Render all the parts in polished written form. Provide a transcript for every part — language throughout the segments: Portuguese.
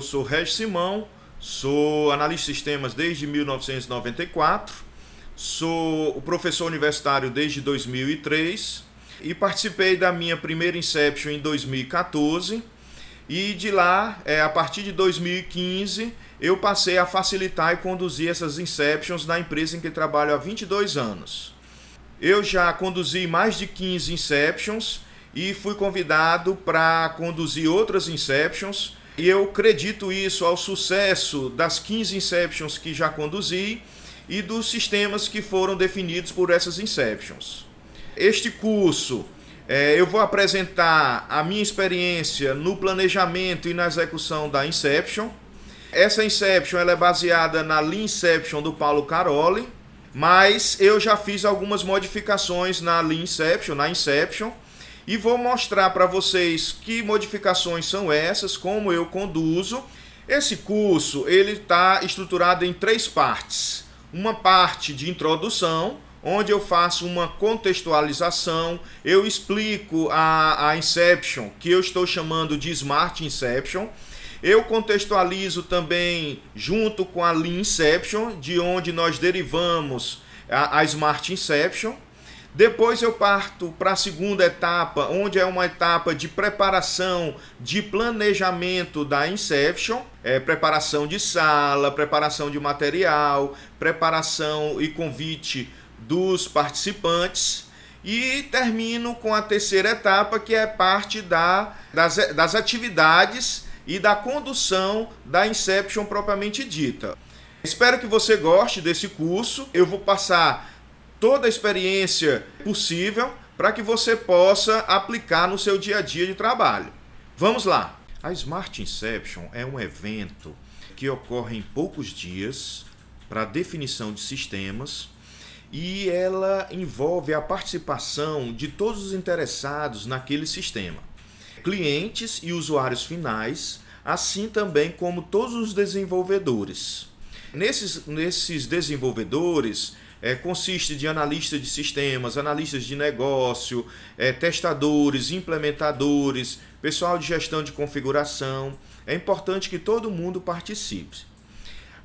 eu sou Regis Simão, sou analista de sistemas desde 1994, sou o professor universitário desde 2003 e participei da minha primeira Inception em 2014 e de lá, a partir de 2015, eu passei a facilitar e conduzir essas Inceptions na empresa em que trabalho há 22 anos. Eu já conduzi mais de 15 Inceptions e fui convidado para conduzir outras Inceptions e eu acredito isso ao sucesso das 15 Inceptions que já conduzi e dos sistemas que foram definidos por essas Inceptions. Este curso, eu vou apresentar a minha experiência no planejamento e na execução da Inception. Essa Inception ela é baseada na Lean Inception do Paulo Caroli, mas eu já fiz algumas modificações na Lean Inception, na Inception, e vou mostrar para vocês que modificações são essas, como eu conduzo. Esse curso ele está estruturado em 3 partes. Uma parte de introdução, onde eu faço uma contextualização, eu explico a Inception, que eu estou chamando de Smart Inception. Eu contextualizo também junto com a Lean Inception, de onde nós derivamos a Smart Inception. Depois eu parto para a segunda etapa, onde é uma etapa de preparação, de planejamento da Inception, preparação de sala, preparação de material, preparação e convite dos participantes, e termino com a terceira etapa, que é parte das atividades e da condução da Inception propriamente dita. Espero que você goste desse curso. Eu vou passar toda a experiência possível para que você possa aplicar no seu dia a dia de trabalho. Vamos lá! A Smart Inception é um evento que ocorre em poucos dias para definição de sistemas e ela envolve a participação de todos os interessados naquele sistema, clientes e usuários finais, assim também como todos os desenvolvedores. Nesses desenvolvedores, consiste de analistas de sistemas, analistas de negócio, testadores, implementadores, pessoal de gestão de configuração. É importante que todo mundo participe.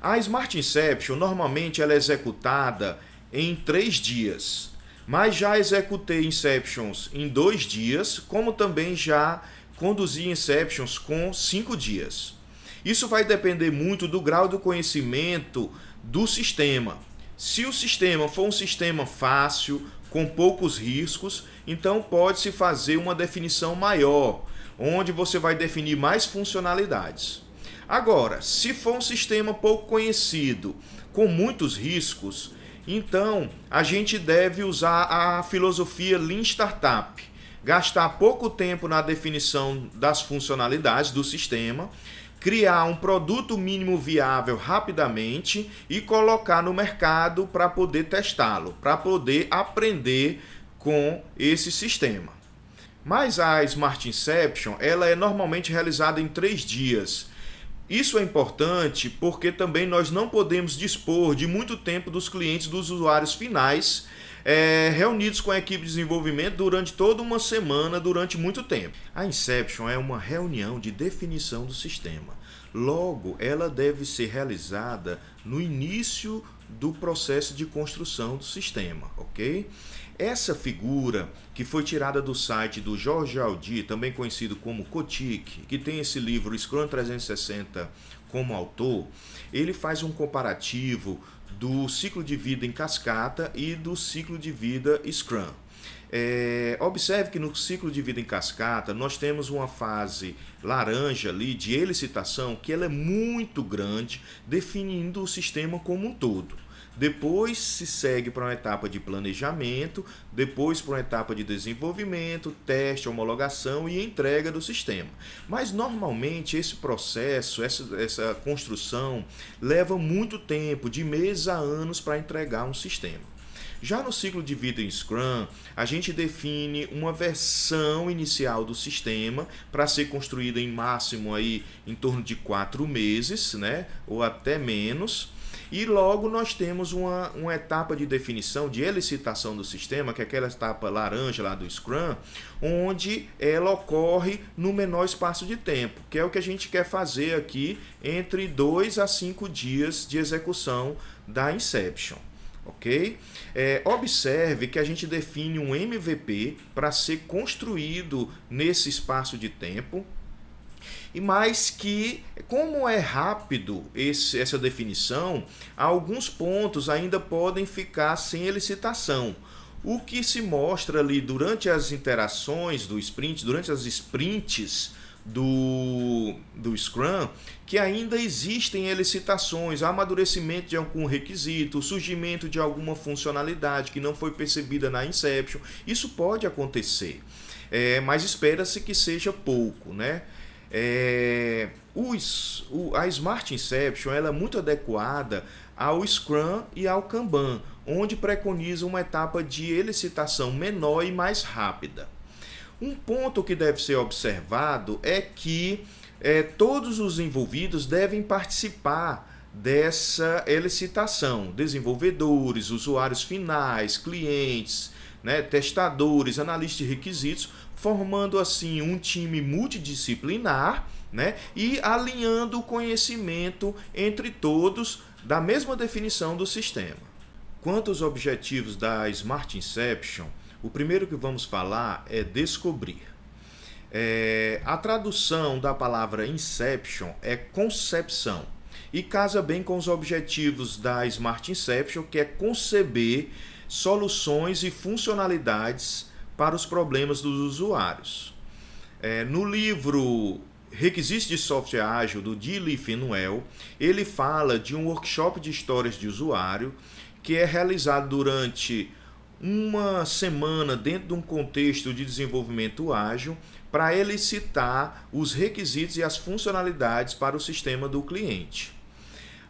A Smart Inception, normalmente, ela é executada em 3 dias, mas já executei Inceptions em 2 dias, como também já conduzi Inceptions com 5 dias. Isso vai depender muito do grau do conhecimento do sistema. Se o sistema for um sistema fácil, com poucos riscos, então pode-se fazer uma definição maior, onde você vai definir mais funcionalidades. Agora, se for um sistema pouco conhecido, com muitos riscos, então a gente deve usar a filosofia Lean Startup, gastar pouco tempo na definição das funcionalidades do sistema, criar um produto mínimo viável rapidamente e colocar no mercado para poder testá-lo, para poder aprender com esse sistema. Mas a Smart Inception, ela é normalmente realizada em 3 dias. Isso é importante porque também nós não podemos dispor de muito tempo dos clientes, dos usuários finais, reunidos com a equipe de desenvolvimento durante toda uma semana, durante muito tempo. A Inception é uma reunião de definição do sistema. Logo, ela deve ser realizada no início do processo de construção do sistema, ok? Essa figura, que foi tirada do site do Jorge Aldi, também conhecido como Kotick, que tem esse livro Scrum 360 como autor, ele faz um comparativo do ciclo de vida em cascata e do ciclo de vida Scrum. Observe que no ciclo de vida em cascata nós temos uma fase laranja ali de elicitação que ela é muito grande, definindo o sistema como um todo. Depois se segue para uma etapa de planejamento, depois para uma etapa de desenvolvimento, teste, homologação e entrega do sistema. Mas normalmente esse processo, essa construção leva muito tempo, de meses a anos, para entregar um sistema. Já no ciclo de vida em Scrum, a gente define uma versão inicial do sistema para ser construída em máximo aí em torno de 4 meses, né, ou até menos. E logo nós temos uma etapa de definição, de elicitação do sistema, que é aquela etapa laranja lá do Scrum, onde ela ocorre no menor espaço de tempo, que é o que a gente quer fazer aqui entre 2 a 5 dias de execução da Inception. Ok? Observe que a gente define um MVP para ser construído nesse espaço de tempo, e mais que, como é rápido essa definição, alguns pontos ainda podem ficar sem elicitação. O que se mostra ali durante as interações do sprint, durante as sprints do Scrum, que ainda existem elicitações, amadurecimento de algum requisito, surgimento de alguma funcionalidade que não foi percebida na Inception. Isso pode acontecer, mas espera-se que seja pouco, né? A Smart Inception ela é muito adequada ao Scrum e ao Kanban, onde preconiza uma etapa de elicitação menor e mais rápida. Um ponto que deve ser observado é que todos os envolvidos devem participar dessa elicitação: desenvolvedores, usuários finais, clientes, né, testadores, analistas de requisitos, formando assim um time multidisciplinar, né, e alinhando o conhecimento entre todos da mesma definição do sistema. Quanto aos objetivos da Smart Inception, o primeiro que vamos falar é descobrir. A tradução da palavra Inception é concepção e casa bem com os objetivos da Smart Inception, que é conceber soluções e funcionalidades para os problemas dos usuários. No livro Requisitos de Software Ágil, do Dilly Fenuel, ele fala de um workshop de histórias de usuário que é realizado durante uma semana dentro de um contexto de desenvolvimento ágil para elicitar os requisitos e as funcionalidades para o sistema do cliente.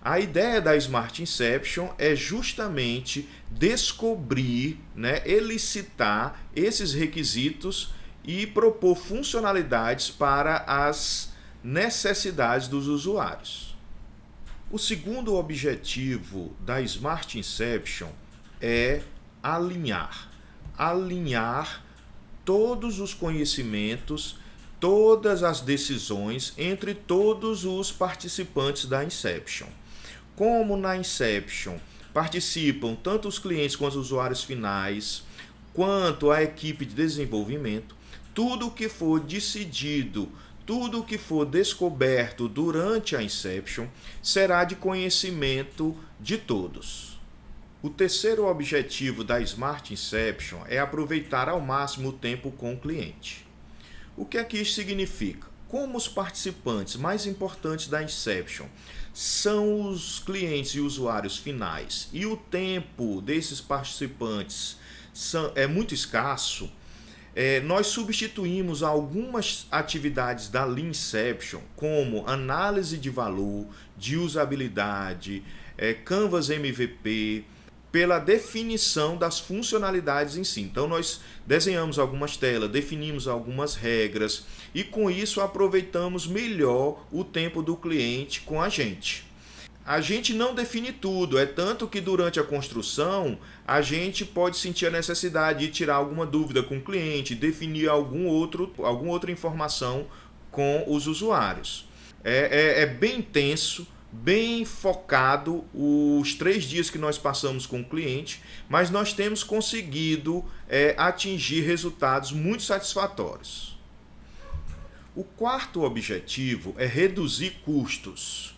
A ideia da Smart Inception é justamente descobrir, né, elicitar esses requisitos e propor funcionalidades para as necessidades dos usuários. O segundo objetivo da Smart Inception é alinhar todos os conhecimentos, todas as decisões entre todos os participantes da Inception. Como na Inception participam tanto os clientes quanto os usuários finais, quanto a equipe de desenvolvimento, tudo que for decidido, tudo que for descoberto durante a Inception será de conhecimento de todos. O terceiro objetivo da Smart Inception é aproveitar ao máximo o tempo com o cliente. O que é que isso significa? Como os participantes mais importantes da Inception são os clientes e usuários finais e o tempo desses participantes é muito escasso, nós substituímos algumas atividades da Lean Inception, como análise de valor, de usabilidade, Canvas MVP, pela definição das funcionalidades em si. Então nós desenhamos algumas telas, definimos algumas regras e com isso aproveitamos melhor o tempo do cliente com a gente. A gente não define tudo, é tanto que durante a construção a gente pode sentir a necessidade de tirar alguma dúvida com o cliente, definir alguma outra informação com os usuários. É bem intenso, bem focado os 3 dias que nós passamos com o cliente, mas nós temos conseguido atingir resultados muito satisfatórios. O quarto objetivo é reduzir custos.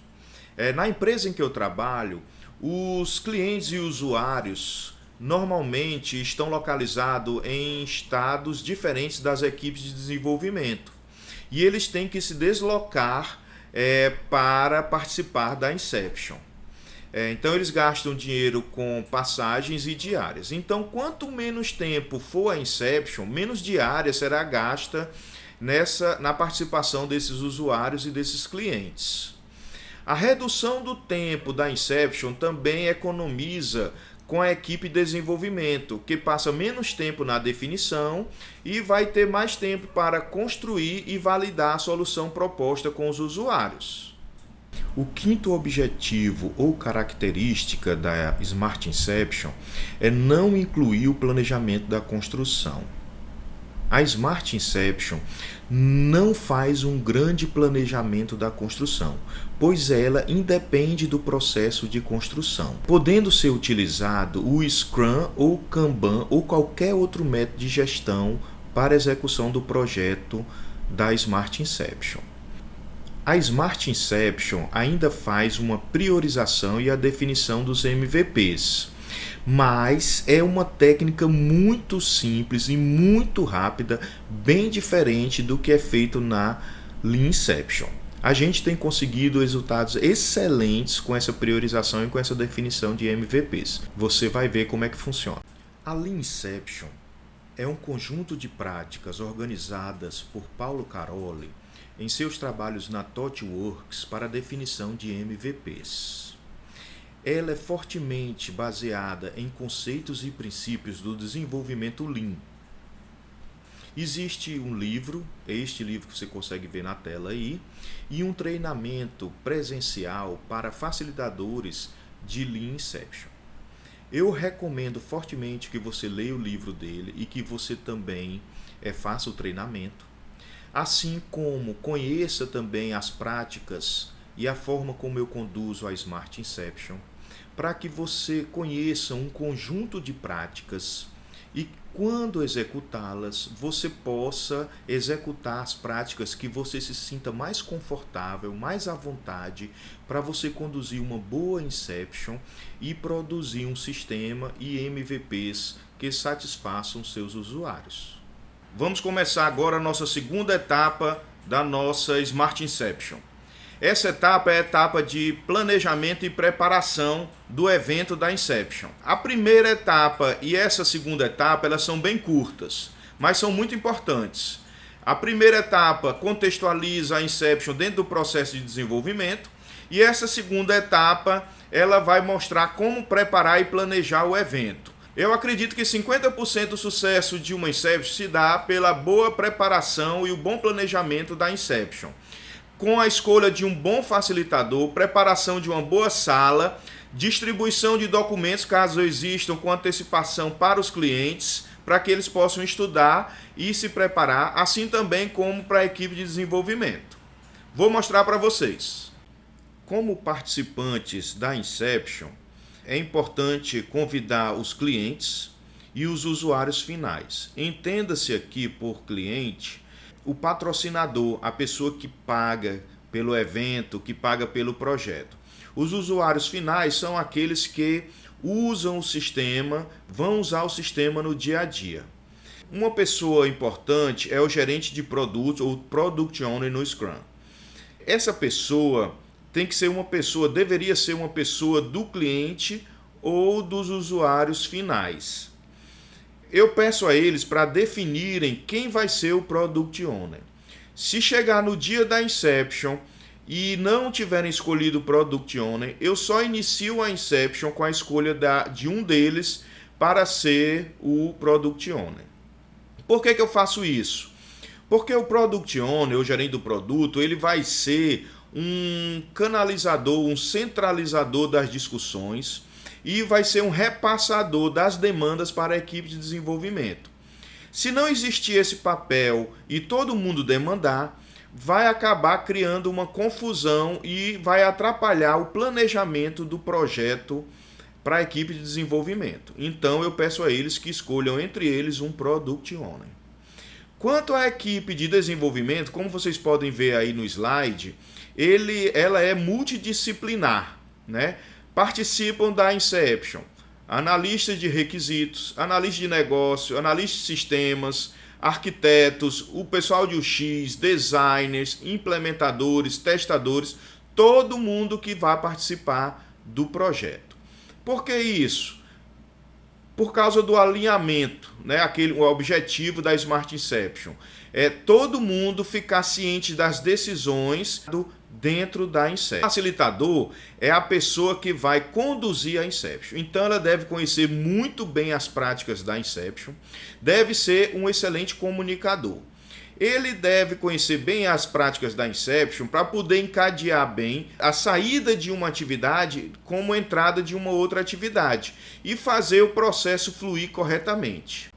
Na empresa em que eu trabalho, os clientes e usuários normalmente estão localizados em estados diferentes das equipes de desenvolvimento e eles têm que se deslocar para participar da Inception. Então eles gastam dinheiro com passagens e diárias. Então quanto menos tempo for a Inception, menos diária será gasta na participação desses usuários e desses clientes. A redução do tempo da Inception também economiza com a equipe de desenvolvimento, que passa menos tempo na definição e vai ter mais tempo para construir e validar a solução proposta com os usuários. O quinto objetivo ou característica da Smart Inception é não incluir o planejamento da construção. A Smart Inception não faz um grande planejamento da construção, pois ela independe do processo de construção, podendo ser utilizado o Scrum ou Kanban ou qualquer outro método de gestão para a execução do projeto da Smart Inception. A Smart Inception ainda faz uma priorização e a definição dos MVPs, mas é uma técnica muito simples e muito rápida, bem diferente do que é feito na Lean Inception. A gente tem conseguido resultados excelentes com essa priorização e com essa definição de MVPs. Você vai ver como é que funciona. A Lean Inception é um conjunto de práticas organizadas por Paulo Caroli em seus trabalhos na ThoughtWorks para a definição de MVPs. Ela é fortemente baseada em conceitos e princípios do desenvolvimento Lean. Existe um livro, este livro que você consegue ver na tela aí, e um treinamento presencial para facilitadores de Lean Inception. Eu recomendo fortemente que você leia o livro dele e que você também faça o treinamento, assim como conheça também as práticas e a forma como eu conduzo a Smart Inception, para que você conheça um conjunto de práticas e quando executá-las, você possa executar as práticas que você se sinta mais confortável, mais à vontade, para você conduzir uma boa Inception e produzir um sistema e MVPs que satisfaçam seus usuários. Vamos começar agora a nossa segunda etapa da nossa Smart Inception. Essa etapa é a etapa de planejamento e preparação do evento da Inception. A primeira etapa e essa segunda etapa, elas são bem curtas, mas são muito importantes. A primeira etapa contextualiza a Inception dentro do processo de desenvolvimento e essa segunda etapa, ela vai mostrar como preparar e planejar o evento. Eu acredito que 50% do sucesso de uma Inception se dá pela boa preparação e o bom planejamento da Inception. Com a escolha de um bom facilitador, preparação de uma boa sala, distribuição de documentos, caso existam, com antecipação para os clientes, para que eles possam estudar e se preparar, assim também como para a equipe de desenvolvimento. Vou mostrar para vocês. Como participantes da Inception, é importante convidar os clientes e os usuários finais. Entenda-se aqui por cliente o patrocinador, a pessoa que paga pelo evento, que paga pelo projeto. Os usuários finais são aqueles que usam o sistema, vão usar o sistema no dia a dia. Uma pessoa importante é o gerente de produto ou Product Owner no Scrum. Essa pessoa tem que ser uma pessoa, deveria ser uma pessoa do cliente ou dos usuários finais. Eu peço a eles para definirem quem vai ser o Product Owner. Se chegar no dia da Inception e não tiverem escolhido o Product Owner, eu só inicio a Inception com a escolha de um deles para ser o Product Owner. Por que eu faço isso? Porque o Product Owner, o gerente do produto, ele vai ser um canalizador, um centralizador das discussões e vai ser um repassador das demandas para a equipe de desenvolvimento. Se não existir esse papel e todo mundo demandar, vai acabar criando uma confusão e vai atrapalhar o planejamento do projeto para a equipe de desenvolvimento. Então eu peço a eles que escolham entre eles um Product Owner. Quanto à equipe de desenvolvimento, como vocês podem ver aí no slide, ela é multidisciplinar, né? Participam da Inception analistas de requisitos, analistas de negócio, analistas de sistemas, arquitetos, o pessoal de UX, designers, implementadores, testadores, todo mundo que vai participar do projeto. Por que isso? Por causa do alinhamento, né? O objetivo da Smart Inception é todo mundo ficar ciente das decisões dentro da Inception. O facilitador é a pessoa que vai conduzir a Inception. Então ela deve conhecer muito bem as práticas da Inception, deve ser um excelente comunicador. ele deve conhecer bem as práticas da Inception para poder encadear bem a saída de uma atividade como a entrada de uma outra atividade e fazer o processo fluir corretamente.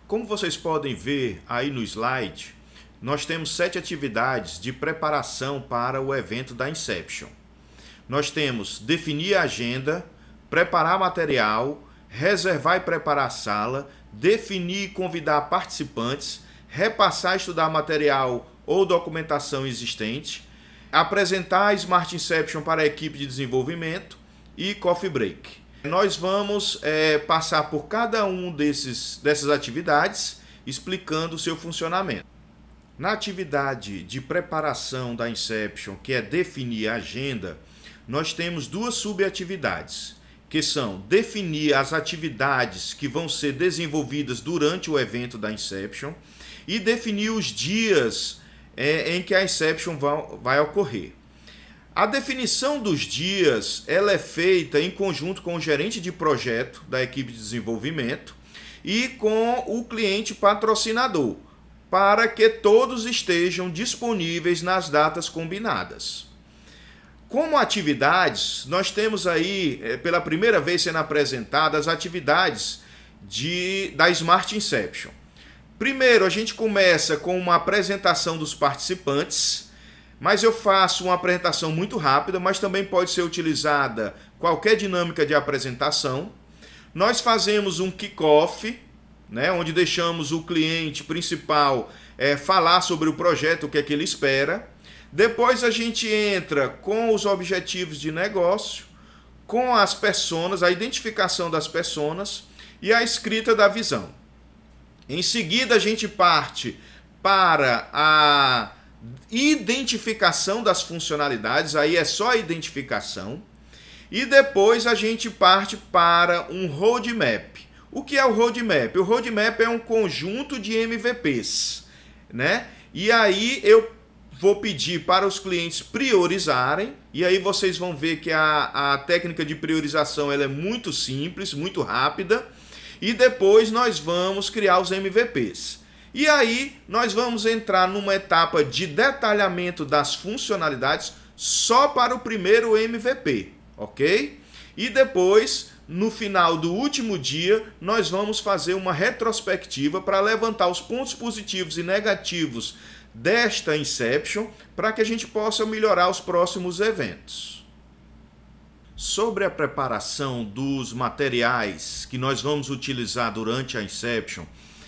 Como vocês podem ver aí no slide, nós temos 7 atividades de preparação para o evento da Inception. Nós temos definir a agenda, preparar material, reservar e preparar a sala, definir e convidar participantes, repassar e estudar material ou documentação existente, apresentar a Smart Inception para a equipe de desenvolvimento e coffee break. Nós vamos passar por cada um dessas atividades, explicando o seu funcionamento. Na atividade de preparação da Inception, que é definir a agenda, nós temos 2 subatividades, que são definir as atividades que vão ser desenvolvidas durante o evento da Inception e definir os dias em que a Inception vai ocorrer. A definição dos dias ela é feita em conjunto com o gerente de projeto da equipe de desenvolvimento e com o cliente patrocinador, para que todos estejam disponíveis nas datas combinadas. Como atividades, nós temos aí, pela primeira vez sendo apresentadas, as atividades da Smart Inception. Primeiro, a gente começa com uma apresentação dos participantes, mas eu faço uma apresentação muito rápida, mas também pode ser utilizada qualquer dinâmica de apresentação. Nós fazemos um kick-off, onde deixamos o cliente principal falar sobre o projeto, o que é que ele espera. Depois a gente entra com os objetivos de negócio, com as personas, a identificação das personas e a escrita da visão. Em seguida a gente parte para a identificação das funcionalidades, aí é só a identificação. E depois a gente parte para um roadmap. O que é o roadmap? O roadmap é um conjunto de MVPs, E aí eu vou pedir para os clientes priorizarem, e aí vocês vão ver que a técnica de priorização ela é muito simples, muito rápida, e depois nós vamos criar os MVPs. E aí nós vamos entrar numa etapa de detalhamento das funcionalidades só para o primeiro MVP, ok? E depois, no final do último dia, nós vamos fazer uma retrospectiva para levantar os pontos positivos e negativos desta Inception para que a gente possa melhorar os próximos eventos. Sobre a preparação dos materiais que nós vamos utilizar durante a Inception,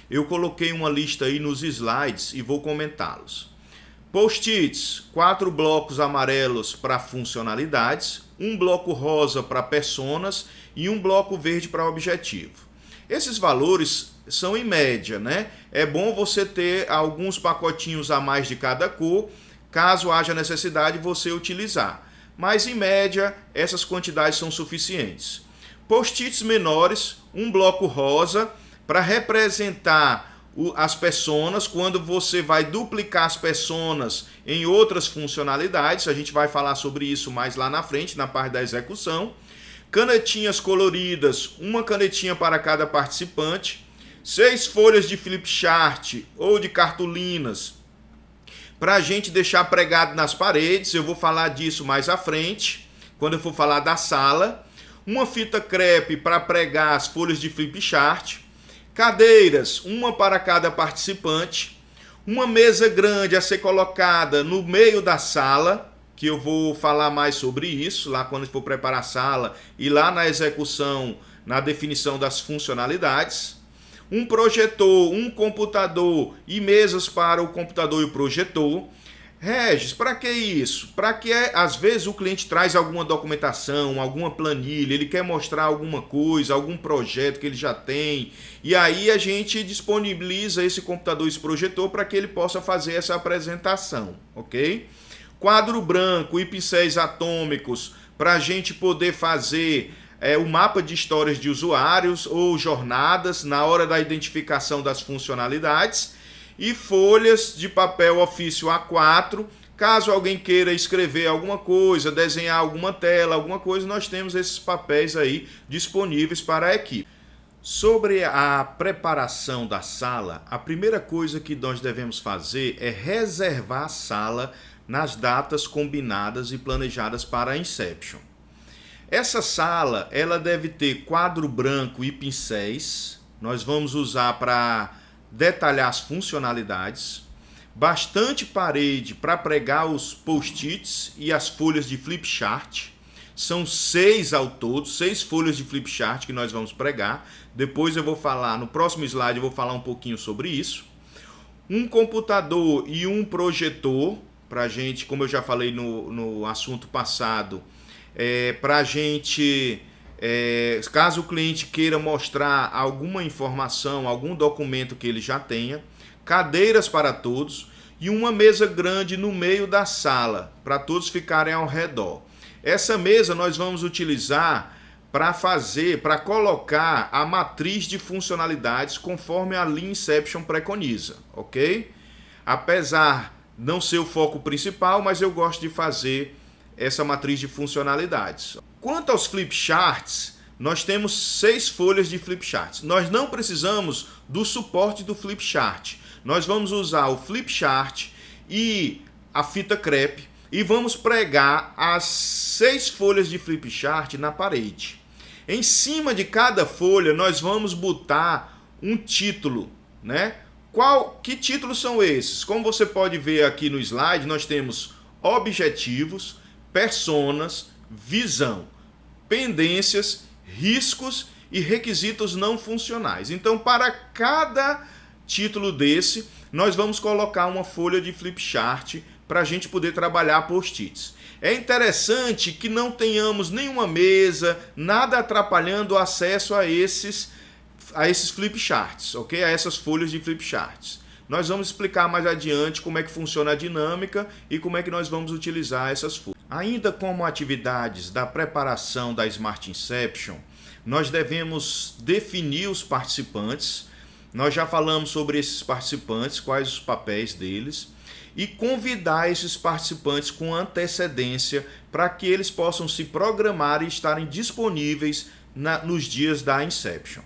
eu coloquei uma lista aí nos slides e vou comentá-los. Post-its, 4 blocos amarelos para funcionalidades, um bloco rosa para personas e um bloco verde para objetivo. Esses valores são em média, É bom você ter alguns pacotinhos a mais de cada cor, caso haja necessidade você utilizar. Mas em média, essas quantidades são suficientes. Post-its menores, um bloco rosa para representar as personas, quando você vai duplicar as personas em outras funcionalidades, a gente vai falar sobre isso mais lá na frente, na parte da execução. Canetinhas coloridas, uma canetinha para cada participante, 6 folhas de flip chart ou de cartolinas, para a gente deixar pregado nas paredes, eu vou falar disso mais à frente, quando eu for falar da sala. Uma fita crepe para pregar as folhas de flip chart, cadeiras, uma para cada participante, uma mesa grande a ser colocada no meio da sala, que eu vou falar mais sobre isso, lá quando for preparar a sala e lá na execução, na definição das funcionalidades. Um projetor, um computador e mesas para o computador e o projetor. Regis, para que isso? Para que às vezes o cliente traz alguma documentação, alguma planilha, ele quer mostrar alguma coisa, algum projeto que ele já tem, e aí a gente disponibiliza esse computador e esse projetor para que ele possa fazer essa apresentação, ok? Quadro branco e pincéis atômicos para a gente poder fazer o mapa de histórias de usuários ou jornadas na hora da identificação das funcionalidades, e folhas de papel ofício A4, caso alguém queira escrever alguma coisa, desenhar alguma tela, alguma coisa, nós temos esses papéis aí disponíveis para a equipe. Sobre a preparação da sala, a primeira coisa que nós devemos fazer é reservar a sala nas datas combinadas e planejadas para a Inception. Essa sala, ela deve ter quadro branco e pincéis. Nós vamos usar para detalhar as funcionalidades. Bastante parede para pregar os post-its e as folhas de flip chart. São 6 ao todo, 6 folhas de flip chart que nós vamos pregar. Depois eu vou falar, no próximo slide eu vou falar um pouquinho sobre isso. Um computador e um projetor, para a gente, como eu já falei no assunto passado, para a gente, caso o cliente queira mostrar alguma informação, algum documento que ele já tenha, cadeiras para todos e uma mesa grande no meio da sala, para todos ficarem ao redor. Essa mesa nós vamos utilizar para colocar a matriz de funcionalidades conforme a Lean Inception preconiza, ok? Apesar de não ser o foco principal, mas eu gosto de fazer essa matriz de funcionalidades. Quanto aos flip charts, nós temos 6 folhas de flip charts. Nós não precisamos do suporte do flip chart. Nós vamos usar o flip chart e a fita crepe e vamos pregar as 6 folhas de flip chart na parede. Em cima de cada folha nós vamos botar um título, né? Que títulos são esses? Como você pode ver aqui no slide, nós temos objetivos, personas, visão, pendências, riscos e requisitos não funcionais. Então, para cada título desse, nós vamos colocar uma folha de flip chart para a gente poder trabalhar post-its. É interessante que não tenhamos nenhuma mesa, nada atrapalhando o acesso a esses flip charts, ok? A essas folhas de flip charts. Nós vamos explicar mais adiante como é que funciona a dinâmica e como é que nós vamos utilizar essas folhas. Ainda como atividades da preparação da Smart Inception, nós devemos definir os participantes. Nós já falamos sobre esses participantes, quais os papéis deles, e convidar esses participantes com antecedência para que eles possam se programar e estarem disponíveis nos dias da Inception.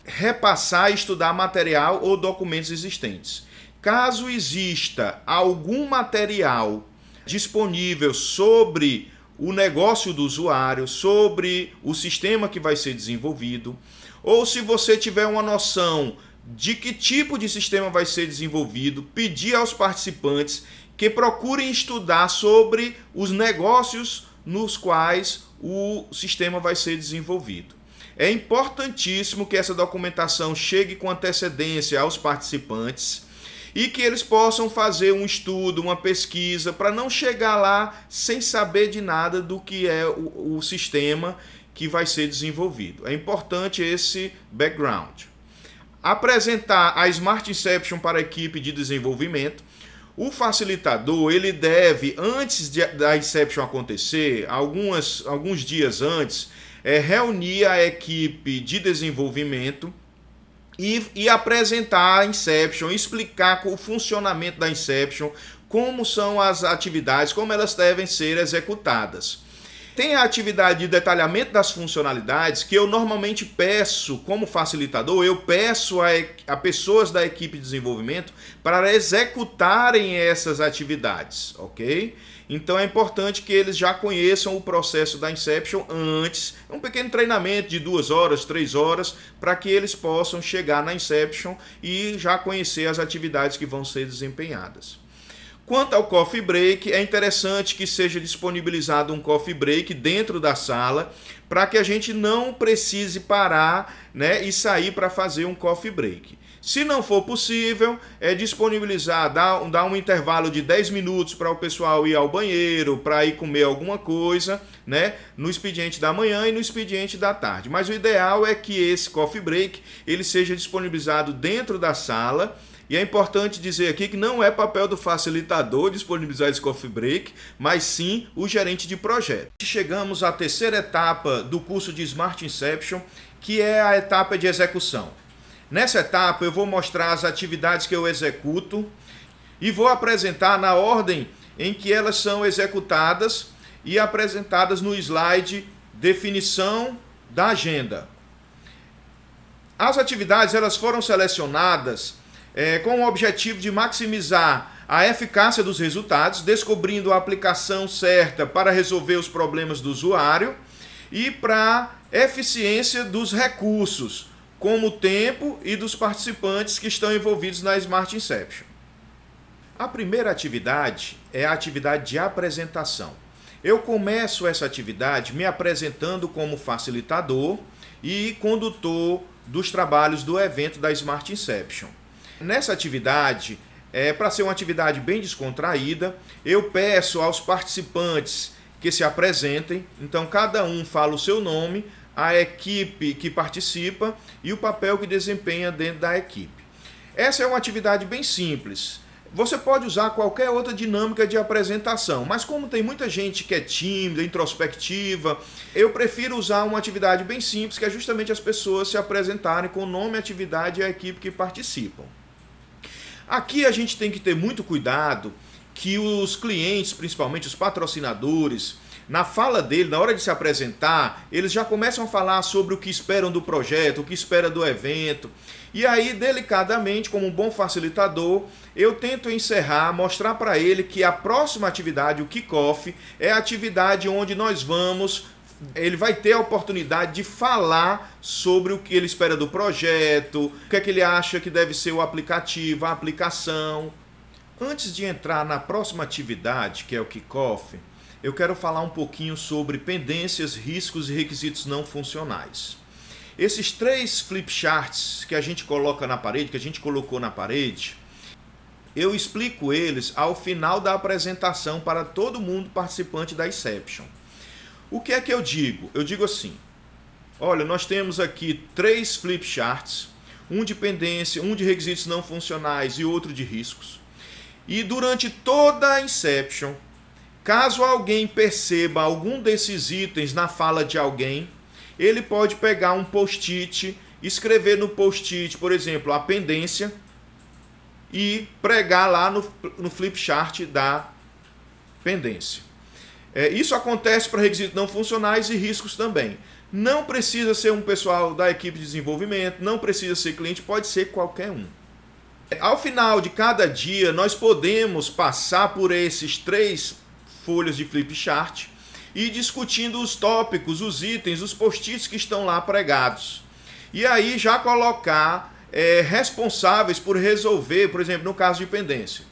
Repassar e estudar material ou documentos existentes. Caso exista algum material disponível sobre o negócio do usuário, sobre o sistema que vai ser desenvolvido, ou se você tiver uma noção de que tipo de sistema vai ser desenvolvido, pedir aos participantes que procurem estudar sobre os negócios nos quais o sistema vai ser desenvolvido. É importantíssimo que essa documentação chegue com antecedência aos participantes e que eles possam fazer um estudo, uma pesquisa, para não chegar lá sem saber de nada do que é o sistema que vai ser desenvolvido. É importante esse background. Apresentar a Smart Inception para a equipe de desenvolvimento. O facilitador, ele deve, antes da Inception acontecer, alguns dias antes, reunir a equipe de desenvolvimento e apresentar a Inception, explicar o funcionamento da Inception, como são as atividades, como elas devem ser executadas. Tem a atividade de detalhamento das funcionalidades que eu normalmente peço, como facilitador, eu peço a pessoas da equipe de desenvolvimento para executarem essas atividades, ok? Então é importante que eles já conheçam o processo da Inception antes, um pequeno treinamento de 2 horas, 3 horas, para que eles possam chegar na Inception e já conhecer as atividades que vão ser desempenhadas. Quanto ao coffee break, é interessante que seja disponibilizado um coffee break dentro da sala, para que a gente não precise parar, né, e sair para fazer um coffee break. Se não for possível, é disponibilizar, dar um intervalo de 10 minutos para o pessoal ir ao banheiro, para ir comer alguma coisa, né, no expediente da manhã e no expediente da tarde. Mas o ideal é que esse coffee break ele seja disponibilizado dentro da sala. E é importante dizer aqui que não é papel do facilitador disponibilizar esse coffee break, mas sim o gerente de projeto. Chegamos à terceira etapa do curso de Smart Inception, que é a etapa de execução. Nessa etapa eu vou mostrar as atividades que eu executo e vou apresentar na ordem em que elas são executadas e apresentadas no slide definição da agenda. As atividades elas foram selecionadas com o objetivo de maximizar a eficácia dos resultados, descobrindo a aplicação certa para resolver os problemas do usuário e para eficiência dos recursos, como o tempo e dos participantes que estão envolvidos na Smart Inception. A primeira atividade é a atividade de apresentação. Eu começo essa atividade me apresentando como facilitador e condutor dos trabalhos do evento da Smart Inception. Nessa atividade, para ser uma atividade bem descontraída, eu peço aos participantes que se apresentem, então cada um fala o seu nome, a equipe que participa e o papel que desempenha dentro da equipe. Essa é uma atividade bem simples. Você pode usar qualquer outra dinâmica de apresentação, mas como tem muita gente que é tímida, introspectiva, eu prefiro usar uma atividade bem simples, que é justamente as pessoas se apresentarem com o nome, a atividade e a equipe que participam. Aqui a gente tem que ter muito cuidado que os clientes, principalmente os patrocinadores, na fala dele, na hora de se apresentar, eles já começam a falar sobre o que esperam do projeto, o que espera do evento. E aí, delicadamente, como um bom facilitador, eu tento encerrar, mostrar para ele que a próxima atividade, o kickoff, é a atividade onde ele vai ter a oportunidade de falar sobre o que ele espera do projeto, o que é que ele acha que deve ser o aplicativo, a aplicação. Antes de entrar na próxima atividade, que é o kickoff, eu quero falar um pouquinho sobre pendências, riscos e requisitos não funcionais. Esses 3 flipcharts que a gente coloca na parede, que a gente colocou na parede, eu explico eles ao final da apresentação para todo mundo participante da Inception. O que é que eu digo? Eu digo assim, olha, nós temos aqui 3 flipcharts, um de pendência, um de requisitos não funcionais e outro de riscos. E durante toda a Inception, caso alguém perceba algum desses itens na fala de alguém, ele pode pegar um post-it, escrever no post-it, por exemplo, a pendência e pregar lá no flipchart da pendência. Isso acontece para requisitos não funcionais e riscos também. Não precisa ser um pessoal da equipe de desenvolvimento, não precisa ser cliente, pode ser qualquer um. Ao final de cada dia, nós podemos passar por esses 3 folhas de flipchart e discutindo os tópicos, os itens, os post-its que estão lá pregados. E aí já colocar responsáveis por resolver, por exemplo, no caso de pendência.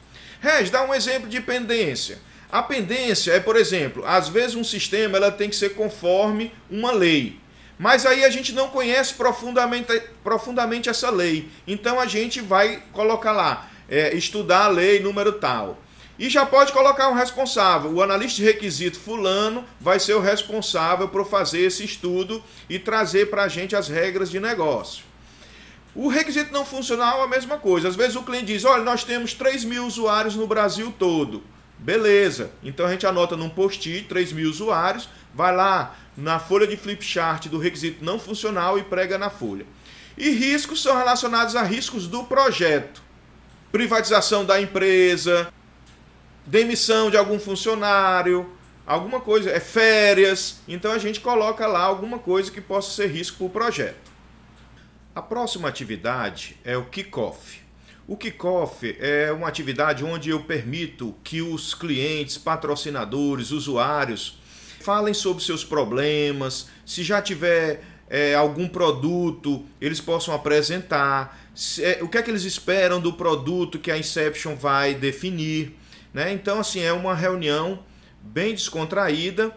Dá um exemplo de pendência. A pendência é, por exemplo, às vezes um sistema ela tem que ser conforme uma lei. Mas aí a gente não conhece profundamente essa lei. Então a gente vai colocar lá, estudar a lei número tal. E já pode colocar um responsável. O analista de requisito fulano vai ser o responsável por fazer esse estudo e trazer para a gente as regras de negócio. O requisito não funcional é a mesma coisa. Às vezes o cliente diz, olha, nós temos 3.000 usuários no Brasil todo. Beleza, então a gente anota num post-it 3.000 usuários, vai lá na folha de flipchart do requisito não funcional e prega na folha. E riscos são relacionados a riscos do projeto. Privatização da empresa, demissão de algum funcionário, alguma coisa, férias. Então a gente coloca lá alguma coisa que possa ser risco para o projeto. A próxima atividade é o kickoff. O kickoff é uma atividade onde eu permito que os clientes, patrocinadores, usuários falem sobre seus problemas, se já tiver algum produto, eles possam apresentar, o que é que eles esperam do produto que a Inception vai definir, né? Então, assim, é uma reunião bem descontraída.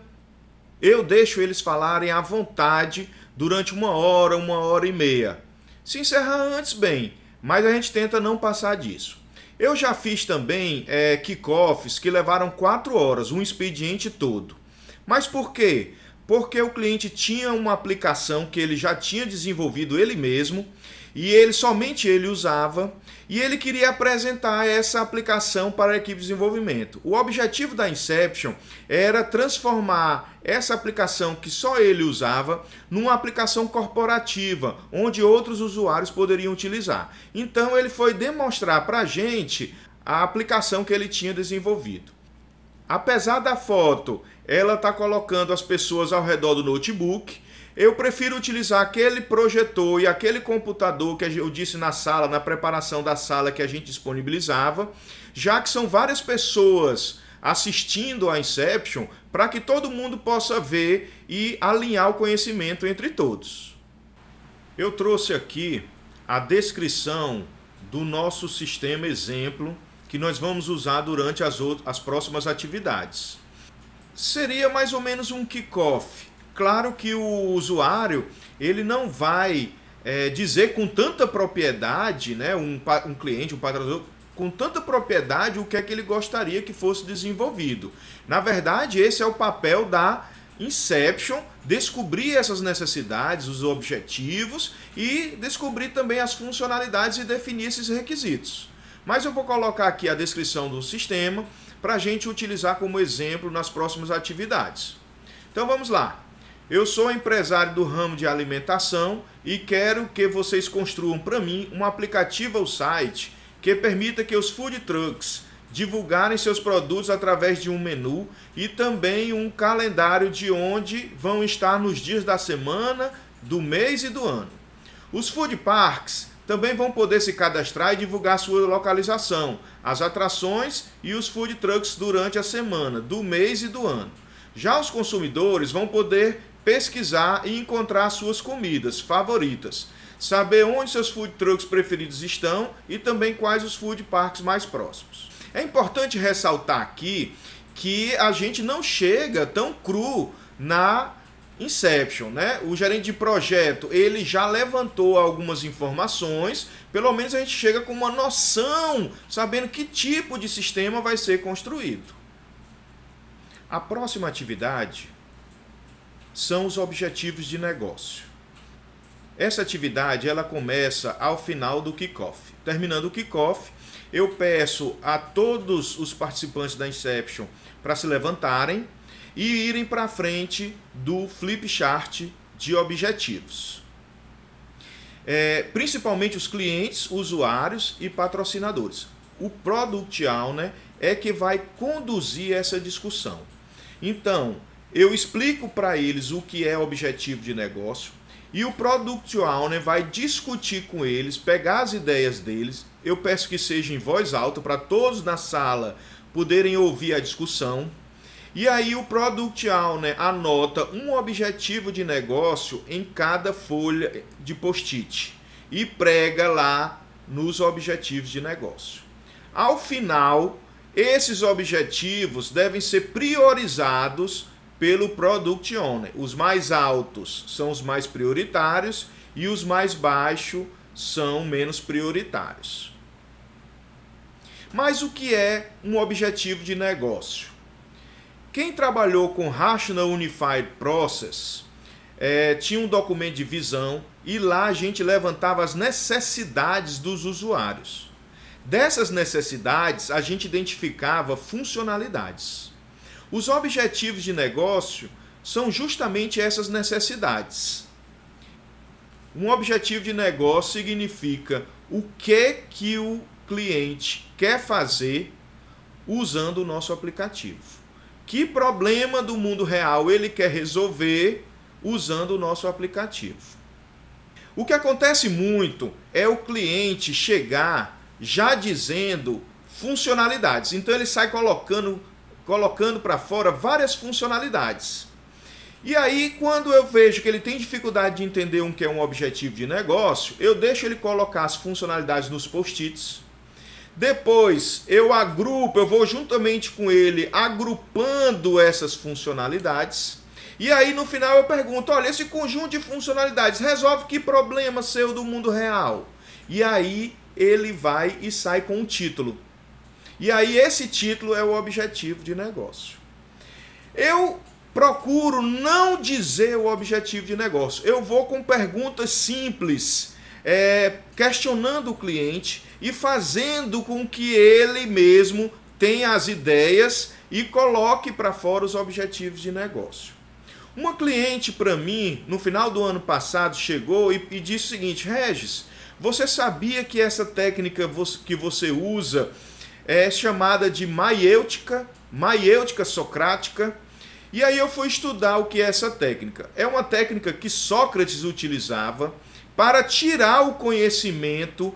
Eu deixo eles falarem à vontade durante 1 hora e meia. Se encerrar antes, bem, mas a gente tenta não passar disso. Eu já fiz também kickoffs que levaram 4 horas, um expediente todo. Mas por quê? Porque o cliente tinha uma aplicação que ele já tinha desenvolvido ele mesmo e somente ele usava e ele queria apresentar essa aplicação para a equipe de desenvolvimento. O objetivo da Inception era transformar essa aplicação que só ele usava numa aplicação corporativa, onde outros usuários poderiam utilizar. Então ele foi demonstrar para a gente a aplicação que ele tinha desenvolvido. Apesar da foto, ela está colocando as pessoas ao redor do notebook, eu prefiro utilizar aquele projetor e aquele computador que eu disse na sala, na preparação da sala que a gente disponibilizava, já que são várias pessoas assistindo a Inception, para que todo mundo possa ver e alinhar o conhecimento entre todos. Eu trouxe aqui a descrição do nosso sistema exemplo que nós vamos usar durante as próximas atividades. Seria mais ou menos um kickoff. Claro que o usuário ele não vai dizer com tanta propriedade, né, um cliente, um patrocinador, com tanta propriedade o que é que ele gostaria que fosse desenvolvido. Na verdade, esse é o papel da Inception, descobrir essas necessidades, os objetivos e descobrir também as funcionalidades e definir esses requisitos. Mas eu vou colocar aqui a descrição do sistema para a gente utilizar como exemplo nas próximas atividades. Então vamos lá. Eu sou empresário do ramo de alimentação e quero que vocês construam para mim um aplicativo ou site que permita que os food trucks divulgarem seus produtos através de um menu e também um calendário de onde vão estar nos dias da semana, do mês e do ano. Os food parks também vão poder se cadastrar e divulgar sua localização, as atrações e os food trucks durante a semana, do mês e do ano. Já os consumidores vão poder pesquisar e encontrar suas comidas favoritas, saber onde seus food trucks preferidos estão e também quais os food parks mais próximos. É importante ressaltar aqui que a gente não chega tão cru na Inception, né? O gerente de projeto, ele já levantou algumas informações, pelo menos a gente chega com uma noção, sabendo que tipo de sistema vai ser construído. A próxima atividade são os objetivos de negócio. Essa atividade ela começa ao final do kickoff. Terminando o kickoff, eu peço a todos os participantes da Inception para se levantarem e irem para frente do flip chart de objetivos. Principalmente os clientes, usuários e patrocinadores. O Product Owner é que vai conduzir essa discussão. Então, eu explico para eles o que é objetivo de negócio e o Product Owner vai discutir com eles, pegar as ideias deles. Eu peço que seja em voz alta para todos na sala poderem ouvir a discussão. E aí o Product Owner anota um objetivo de negócio em cada folha de post-it e prega lá nos objetivos de negócio. Ao final, esses objetivos devem ser priorizados pelo Product Owner. Os mais altos são os mais prioritários e os mais baixos são menos prioritários. Mas o que é um objetivo de negócio? Quem trabalhou com Rational Unified Process tinha um documento de visão e lá a gente levantava as necessidades dos usuários. Dessas necessidades, a gente identificava funcionalidades. Os objetivos de negócio são justamente essas necessidades. Um objetivo de negócio significa o que o cliente quer fazer usando o nosso aplicativo. Que problema do mundo real ele quer resolver usando o nosso aplicativo. O que acontece muito é o cliente chegar já dizendo funcionalidades. Então ele sai colocando para fora várias funcionalidades. E aí, quando eu vejo que ele tem dificuldade de entender o que é um objetivo de negócio, eu deixo ele colocar as funcionalidades nos post-its. Depois, eu vou juntamente com ele agrupando essas funcionalidades. E aí, no final, eu pergunto, olha, esse conjunto de funcionalidades resolve que problema seu do mundo real? E aí, ele vai e sai com um título. E aí, esse título é o objetivo de negócio. Eu procuro não dizer o objetivo de negócio. Eu vou com perguntas simples, questionando o cliente e fazendo com que ele mesmo tenha as ideias e coloque para fora os objetivos de negócio. Uma cliente para mim, no final do ano passado, chegou e disse o seguinte: Regis, você sabia que essa técnica que você usa é chamada de maiêutica socrática? E aí eu fui estudar o que é essa técnica. É uma técnica que Sócrates utilizava para tirar o conhecimento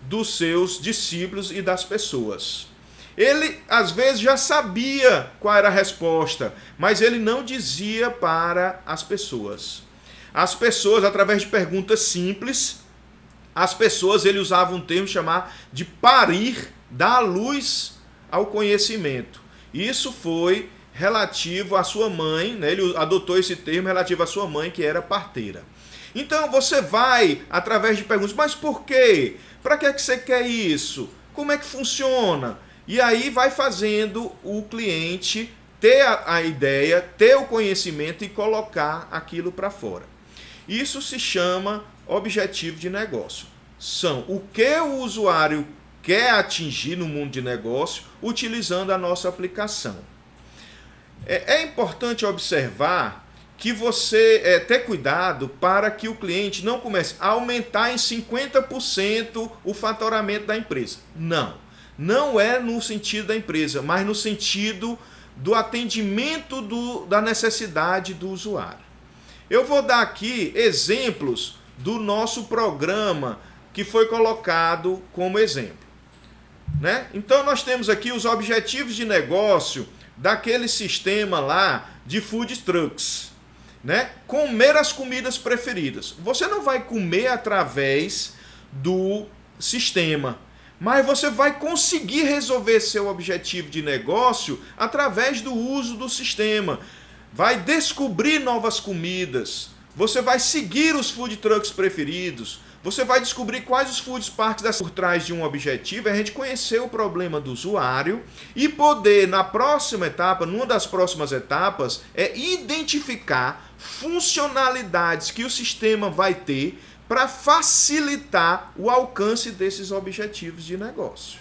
dos seus discípulos e das pessoas. Ele, às vezes, já sabia qual era a resposta, mas ele não dizia para as pessoas. As pessoas, através de perguntas simples, ele usava um termo chamado de parir, dar luz ao conhecimento. Isso foi relativo à sua mãe, né? Ele adotou esse termo relativo à sua mãe, que era parteira. Então você vai, através de perguntas, mas por quê? Para que você quer isso? Como é que funciona? E aí vai fazendo o cliente ter a ideia, ter o conhecimento e colocar aquilo para fora. Isso se chama objetivo de negócio. São o que o usuário quer atingir no mundo de negócio utilizando a nossa aplicação. É importante observar que você ter cuidado para que o cliente não comece a aumentar em 50% o faturamento da empresa. Não é no sentido da empresa, mas no sentido do atendimento da necessidade do usuário. Eu vou dar aqui exemplos do nosso programa que foi colocado como exemplo, né? Então nós temos aqui os objetivos de negócio daquele sistema lá de food trucks, né? Comer as comidas preferidas. Você não vai comer através do sistema, mas você vai conseguir resolver seu objetivo de negócio através do uso do sistema. Vai descobrir novas comidas, você vai seguir os food trucks preferidos, você vai descobrir quais os food parks por trás de um objetivo, é a gente conhecer o problema do usuário e poder, na próxima etapa, numa das próximas etapas, identificar funcionalidades que o sistema vai ter para facilitar o alcance desses objetivos de negócio.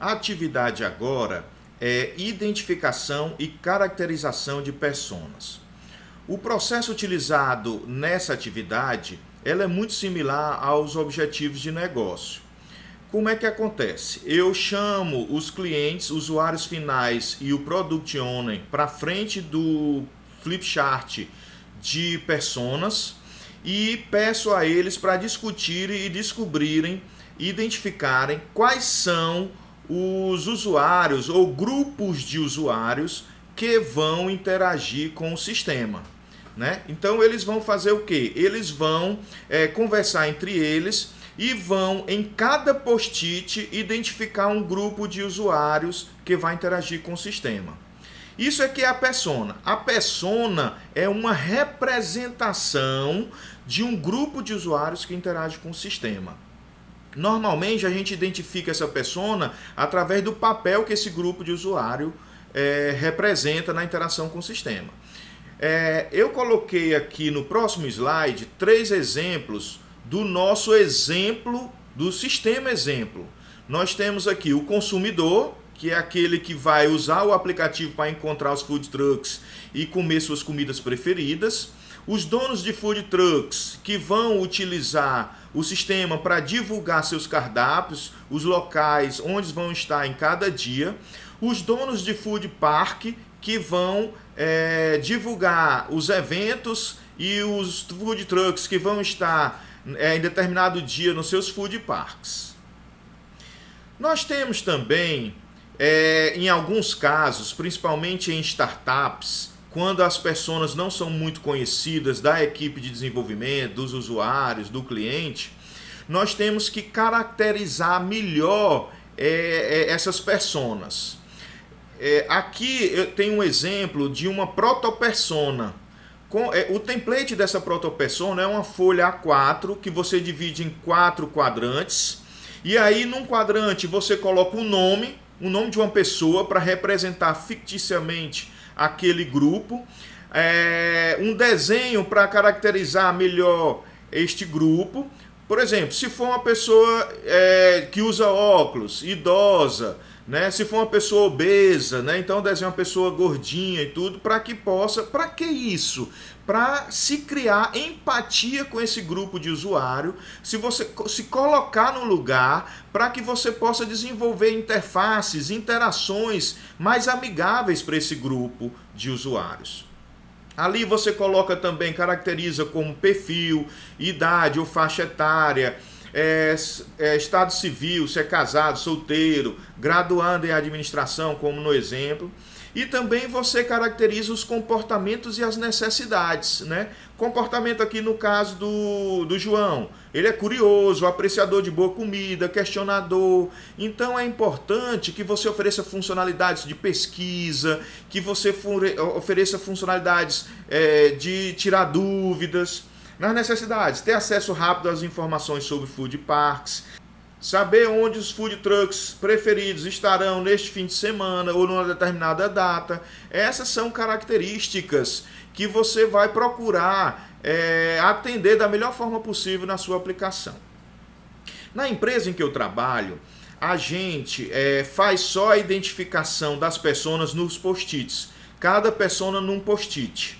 A atividade agora é identificação e caracterização de personas. O processo utilizado nessa atividade ela é muito similar aos objetivos de negócio. Como é que acontece? Eu chamo os clientes, usuários finais e o Product Owner para frente do flipchart de personas e peço a eles para discutirem e descobrirem, identificarem quais são os usuários ou grupos de usuários que vão interagir com o sistema, né? Então eles vão fazer o quê? Eles vão conversar entre eles e vão em cada post-it identificar um grupo de usuários que vai interagir com o sistema. Isso aqui é a persona. A persona é uma representação de um grupo de usuários que interage com o sistema. Normalmente a gente identifica essa persona através do papel que esse grupo de usuário representa na interação com o sistema. Eu coloquei aqui no próximo slide 3 exemplos do nosso exemplo, do sistema exemplo. Nós temos aqui o consumidor, que é aquele que vai usar o aplicativo para encontrar os food trucks e comer suas comidas preferidas. Os donos de food trucks, que vão utilizar o sistema para divulgar seus cardápios, os locais onde vão estar em cada dia. Os donos de food park, que vão divulgar os eventos e os food trucks que vão estar em determinado dia nos seus food parks. Nós temos também, em alguns casos, principalmente em startups, quando as pessoas não são muito conhecidas da equipe de desenvolvimento, dos usuários, do cliente, nós temos que caracterizar melhor essas personas. Aqui eu tenho um exemplo de uma protopersona. O template dessa protopersona é uma folha A4 que você divide em 4 quadrantes. E aí, num quadrante, você coloca o nome de uma pessoa para representar ficticiamente aquele grupo. Um desenho para caracterizar melhor este grupo. Por exemplo, se for uma pessoa que usa óculos, idosa, né? Se for uma pessoa obesa, né? Então desenha uma pessoa gordinha e tudo, para que possa... Para que isso? Para se criar empatia com esse grupo de usuário, se você se colocar no lugar, para que você possa desenvolver interfaces, interações mais amigáveis para esse grupo de usuários. Ali você coloca também, caracteriza como perfil, idade ou faixa etária, estado civil, se é casado, solteiro, graduando em administração, como no exemplo. E também você caracteriza os comportamentos e as necessidades, né? Comportamento aqui no caso do João. Ele é curioso, apreciador de boa comida, questionador. Então é importante que você ofereça funcionalidades de pesquisa, que você ofereça funcionalidades de tirar dúvidas. Nas necessidades, ter acesso rápido às informações sobre food parks, saber onde os food trucks preferidos estarão neste fim de semana ou numa determinada data. Essas são características que você vai procurar atender da melhor forma possível na sua aplicação. Na empresa em que eu trabalho, a gente faz só a identificação das pessoas nos post-its. Cada pessoa num post-it.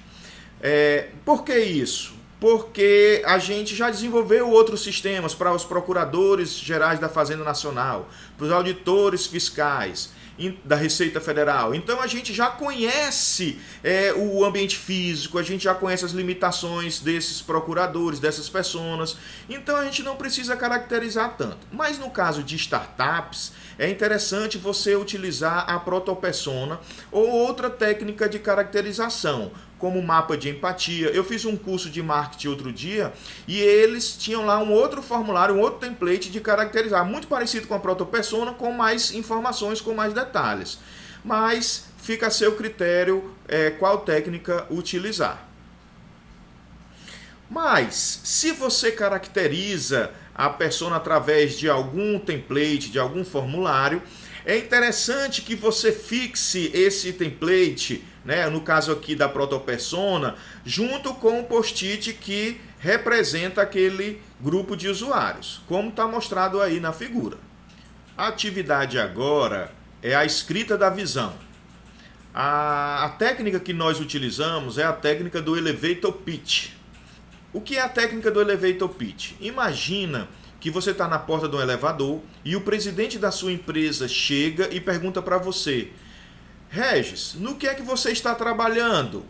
Por que isso? Porque a gente já desenvolveu outros sistemas para os procuradores gerais da Fazenda Nacional, para os auditores fiscais da Receita Federal. Então a gente já conhece o ambiente físico, a gente já conhece as limitações desses procuradores, dessas pessoas. Então a gente não precisa caracterizar tanto. Mas no caso de startups, é interessante você utilizar a protopersona ou outra técnica de caracterização, como mapa de empatia. Eu fiz um curso de marketing outro dia e eles tinham lá um outro formulário, um outro template de caracterizar, muito parecido com a protopersona, com mais informações, com mais detalhes. Mas fica a seu critério qual técnica utilizar. Mas, se você caracteriza a persona através de algum template, de algum formulário, é interessante que você fixe esse template, né, no caso aqui da protopersona, junto com o post-it que representa aquele grupo de usuários, como está mostrado aí na figura. A atividade agora é a escrita da visão. A técnica que nós utilizamos é a técnica do Elevator Pitch. O que é a técnica do Elevator Pitch? Imagina que você está na porta de um elevador e o presidente da sua empresa chega e pergunta para você: Regis, no que é que você está trabalhando?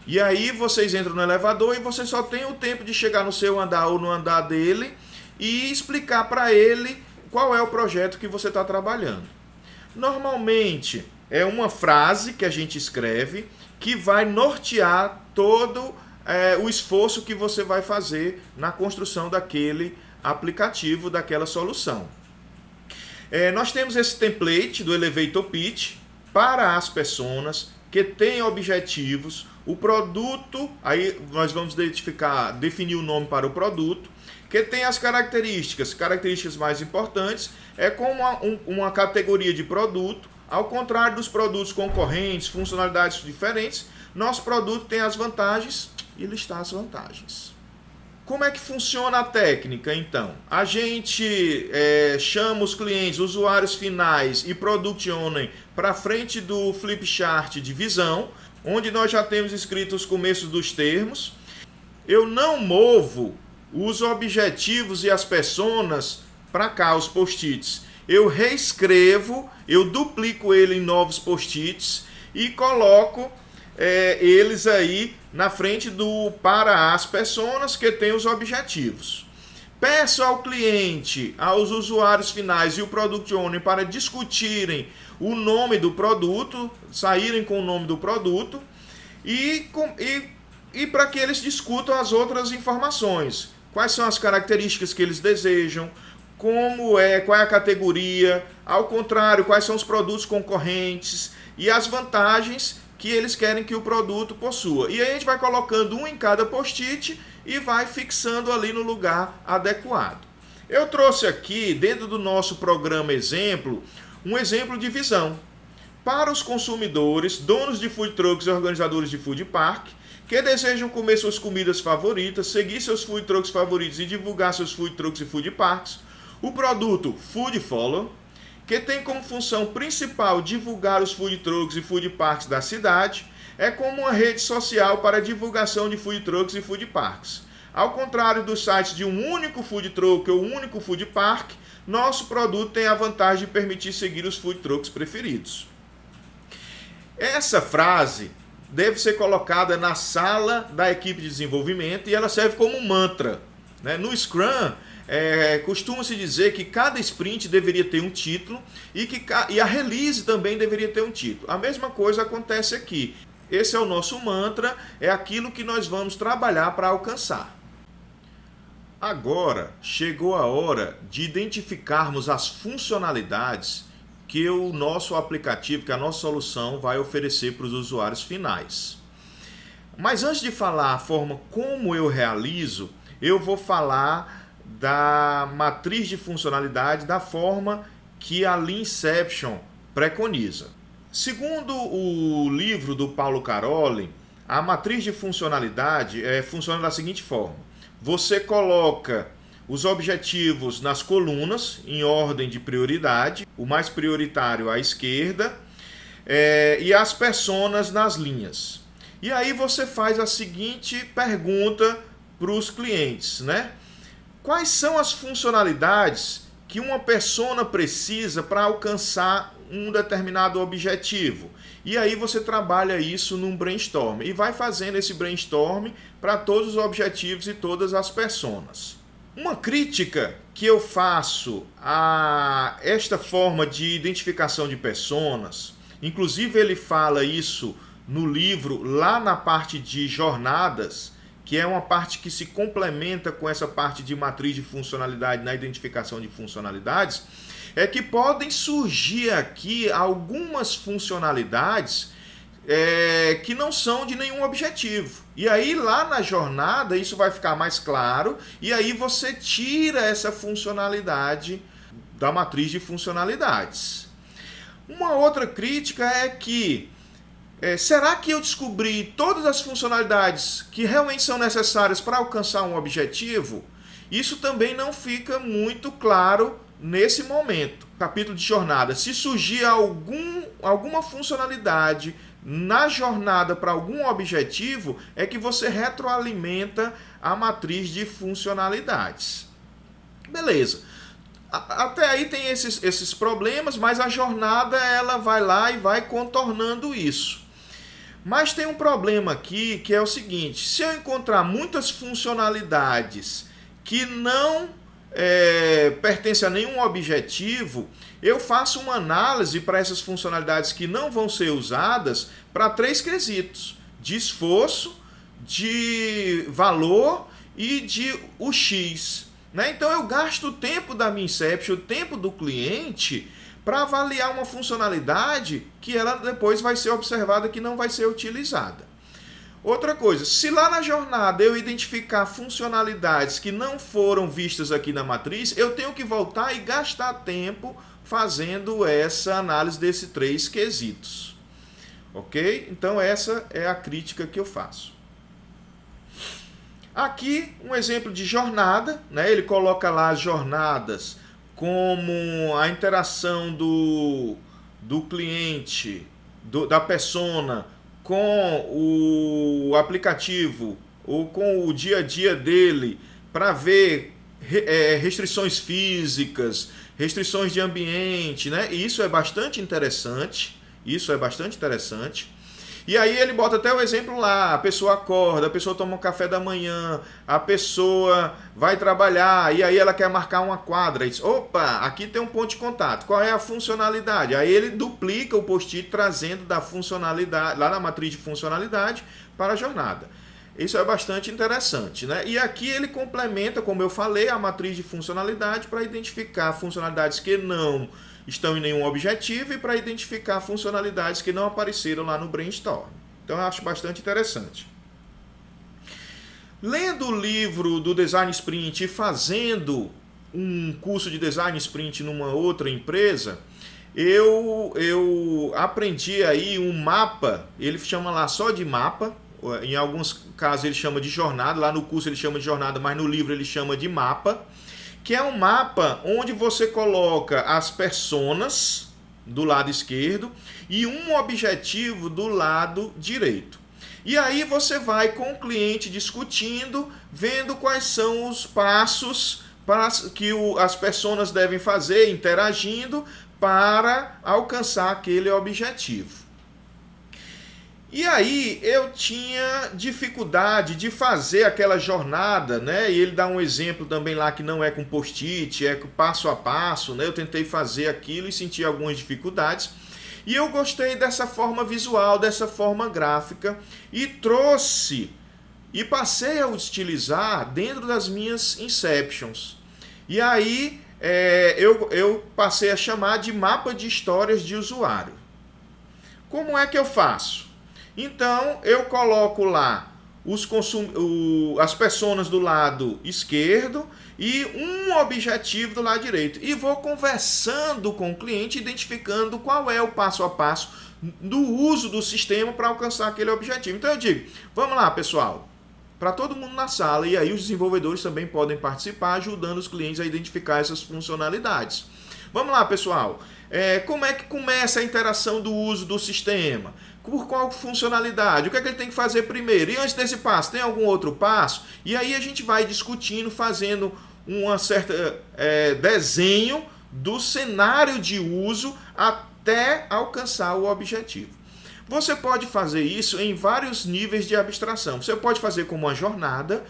E aí vocês entram no elevador e você só tem o tempo de chegar no seu andar ou no andar dele e explicar para ele qual é o projeto que você está trabalhando. Normalmente é uma frase que a gente escreve que vai nortear todo o esforço que você vai fazer na construção daquele aplicativo, daquela solução. Nós temos esse template do Elevator Pitch para as pessoas que têm objetivos, o produto, aí nós vamos definir o nome para o produto, que tem as características mais importantes, como uma categoria de produto, ao contrário dos produtos concorrentes, funcionalidades diferentes, nosso produto tem as vantagens e listar as vantagens. Como é que funciona a técnica, então? A gente chama os clientes, usuários finais e Product Owner para frente do flipchart de visão, onde nós já temos escrito os começos dos termos. Eu não movo os objetivos e as personas para cá, os post-its. Eu reescrevo, eu duplico ele em novos post-its e coloco eles aí na frente para as pessoas que têm os objetivos. Peço ao cliente, aos usuários finais e o Product Owner para discutirem o nome do produto, saírem com o nome do produto e para que eles discutam as outras informações. Quais são as características que eles desejam, qual é a categoria, ao contrário, quais são os produtos concorrentes e as vantagens que eles querem que o produto possua. E aí a gente vai colocando um em cada post-it e vai fixando ali no lugar adequado. Eu trouxe aqui, dentro do nosso programa exemplo, um exemplo de visão para os consumidores, donos de food trucks e organizadores de food park, que desejam comer suas comidas favoritas, seguir seus food trucks favoritos e divulgar seus food trucks e food parks. O produto Food Follow, que tem como função principal divulgar os food trucks e food parks da cidade, é como uma rede social para a divulgação de food trucks e food parks. Ao contrário dos sites de um único food truck ou um único food park, nosso produto tem a vantagem de permitir seguir os food trucks preferidos. Essa frase deve ser colocada na sala da equipe de desenvolvimento e ela serve como um mantra. No Scrum, costuma-se dizer que cada sprint deveria ter um título e a release também deveria ter um título. A mesma coisa acontece aqui. Esse é o nosso mantra, é aquilo que nós vamos trabalhar para alcançar. Agora, chegou a hora de identificarmos as funcionalidades que o nosso aplicativo, que a nossa solução vai oferecer para os usuários finais. Mas antes de falar a forma como eu realizo, eu vou falar da matriz de funcionalidade da forma que a Lean Inception preconiza. Segundo o livro do Paulo Caroli, a matriz de funcionalidade funciona da seguinte forma. Você coloca os objetivos nas colunas, em ordem de prioridade, o mais prioritário à esquerda, e as personas nas linhas. E aí você faz a seguinte pergunta para os clientes, Quais são as funcionalidades que uma persona precisa para alcançar um determinado objetivo? E aí você trabalha isso num brainstorm e vai fazendo esse brainstorm para todos os objetivos e todas as personas. Uma crítica que eu faço a esta forma de identificação de personas, inclusive ele fala isso no livro lá na parte de jornadas, que é uma parte que se complementa com essa parte de matriz de funcionalidade na identificação de funcionalidades, é que podem surgir aqui algumas funcionalidades que não são de nenhum objetivo. E aí lá na jornada isso vai ficar mais claro e aí você tira essa funcionalidade da matriz de funcionalidades. Uma outra crítica é que será que eu descobri todas as funcionalidades que realmente são necessárias para alcançar um objetivo? Isso também não fica muito claro nesse momento. Capítulo de jornada. Se surgir alguma funcionalidade na jornada para algum objetivo, é que você retroalimenta a matriz de funcionalidades. Beleza. Até aí tem esses problemas, mas a jornada ela vai lá e vai contornando isso. Mas tem um problema aqui que é o seguinte: se eu encontrar muitas funcionalidades que não pertencem a nenhum objetivo, eu faço uma análise para essas funcionalidades que não vão ser usadas para 3 quesitos: de esforço, de valor e de UX. Então eu gasto o tempo da minha Inception, o tempo do cliente, para avaliar uma funcionalidade que ela depois vai ser observada que não vai ser utilizada. Outra coisa, se lá na jornada eu identificar funcionalidades que não foram vistas aqui na matriz, eu tenho que voltar e gastar tempo fazendo essa análise desses 3 quesitos. Ok? Então essa é a crítica que eu faço. Aqui um exemplo de jornada, ele coloca lá as jornadas como a interação do cliente, da persona com o aplicativo ou com o dia a dia dele para ver restrições físicas, restrições de ambiente, E isso é bastante interessante. E aí ele bota até o exemplo lá: a pessoa acorda, a pessoa toma um café da manhã, a pessoa vai trabalhar e aí ela quer marcar uma quadra. E diz: opa, aqui tem um ponto de contato, qual é a funcionalidade? Aí ele duplica o post-it trazendo da funcionalidade, lá na matriz de funcionalidade, para a jornada. Isso é bastante interessante, E aqui ele complementa, como eu falei, a matriz de funcionalidade para identificar funcionalidades que não estão em nenhum objetivo e para identificar funcionalidades que não apareceram lá no brainstorm. Então eu acho bastante interessante. Lendo o livro do Design Sprint e fazendo um curso de Design Sprint numa outra empresa, eu aprendi aí um mapa, ele chama lá só de mapa, em alguns casos ele chama de jornada, lá no curso ele chama de jornada, mas no livro ele chama de mapa, que é um mapa onde você coloca as personas do lado esquerdo e um objetivo do lado direito. E aí você vai com o cliente discutindo, vendo quais são os passos que as personas devem fazer, interagindo para alcançar aquele objetivo. E aí eu tinha dificuldade de fazer aquela jornada, né? E ele dá um exemplo também lá que não é com post-it, é passo a passo, né? Eu tentei fazer aquilo e senti algumas dificuldades. E eu gostei dessa forma visual, dessa forma gráfica e trouxe e passei a utilizar dentro das minhas Inceptions. E aí eu passei a chamar de mapa de histórias de usuário. Como é que eu faço? Então, eu coloco lá as personas do lado esquerdo e um objetivo do lado direito. E vou conversando com o cliente, identificando qual é o passo a passo do uso do sistema para alcançar aquele objetivo. Então, eu digo, vamos lá, pessoal, para todo mundo na sala, e aí os desenvolvedores também podem participar, ajudando os clientes a identificar essas funcionalidades. Vamos lá, pessoal. Como é que começa a interação do uso do sistema? Por qual funcionalidade? O que é que ele tem que fazer primeiro? E antes desse passo, tem algum outro passo? E aí a gente vai discutindo, fazendo uma certa desenho do cenário de uso até alcançar o objetivo. Você pode fazer isso em vários níveis de abstração. Você pode fazer como uma jornada,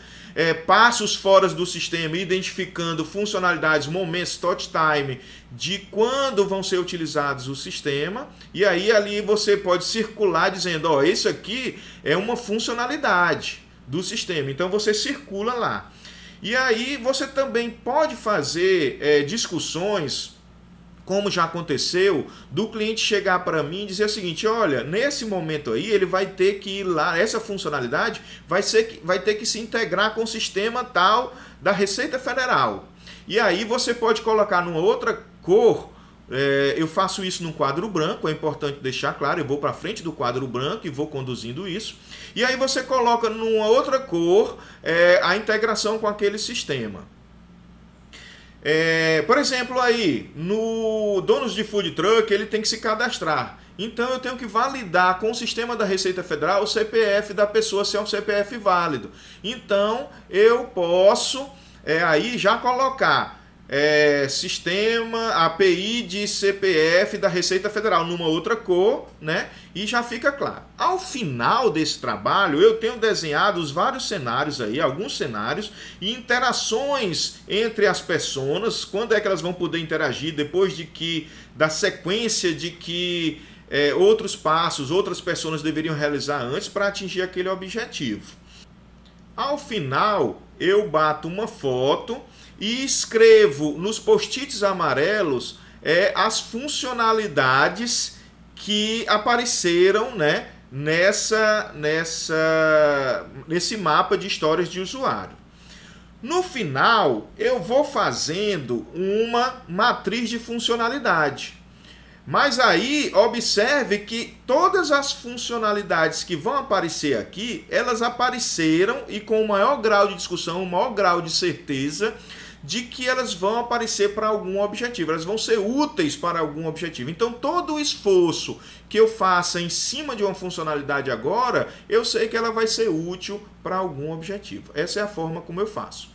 passos fora do sistema, identificando funcionalidades, momentos, touch time, de quando vão ser utilizados o sistema. E aí ali você pode circular dizendo, ó, isso aqui é uma funcionalidade do sistema. Então você circula lá. E aí você também pode fazer discussões, como já aconteceu, do cliente chegar para mim e dizer o seguinte, olha, nesse momento aí ele vai ter que ir lá, essa funcionalidade vai ter que se integrar com o sistema tal da Receita Federal. E aí você pode colocar numa outra cor, eu faço isso num quadro branco, é importante deixar claro, eu vou para frente do quadro branco e vou conduzindo isso. E aí você coloca numa outra cor a integração com aquele sistema. Por exemplo, aí, no donos de food truck, ele tem que se cadastrar. Então, eu tenho que validar com o sistema da Receita Federal o CPF da pessoa, se é um CPF válido. Então, eu posso aí já colocar sistema API de CPF da Receita Federal numa outra cor, né? E já fica claro. Ao final desse trabalho, eu tenho desenhado os vários cenários aí, alguns cenários e interações entre as personas, quando é que elas vão poder interagir depois da sequência de que outros passos, outras pessoas deveriam realizar antes para atingir aquele objetivo. Ao final, eu bato uma foto e escrevo nos post-its amarelos as funcionalidades que apareceram, né, nesse mapa de histórias de usuário. No final, eu vou fazendo uma matriz de funcionalidade. Mas aí, observe que todas as funcionalidades que vão aparecer aqui, elas apareceram e com o maior grau de discussão, o maior grau de certeza de que elas vão aparecer para algum objetivo, elas vão ser úteis para algum objetivo. Então, todo o esforço que eu faça em cima de uma funcionalidade agora, eu sei que ela vai ser útil para algum objetivo. Essa é a forma como eu faço.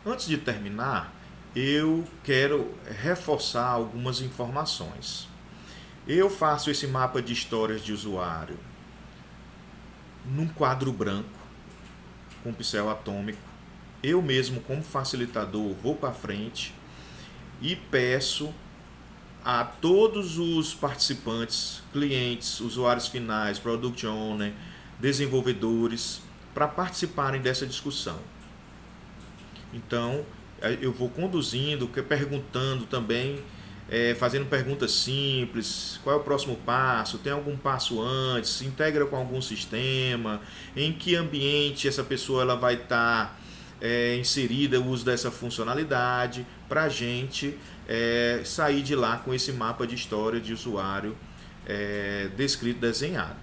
Antes de terminar, eu quero reforçar algumas informações. Eu faço esse mapa de histórias de usuário num quadro branco, com pincel atômico. Eu mesmo, como facilitador, vou para frente e peço a todos os participantes, clientes, usuários finais, product owner, desenvolvedores, para participarem dessa discussão. Então, eu vou conduzindo, perguntando também, fazendo perguntas simples, qual é o próximo passo, tem algum passo antes, se integra com algum sistema, em que ambiente essa pessoa ela vai estar inserida o uso dessa funcionalidade, para a gente sair de lá com esse mapa de história de usuário descrito, desenhado.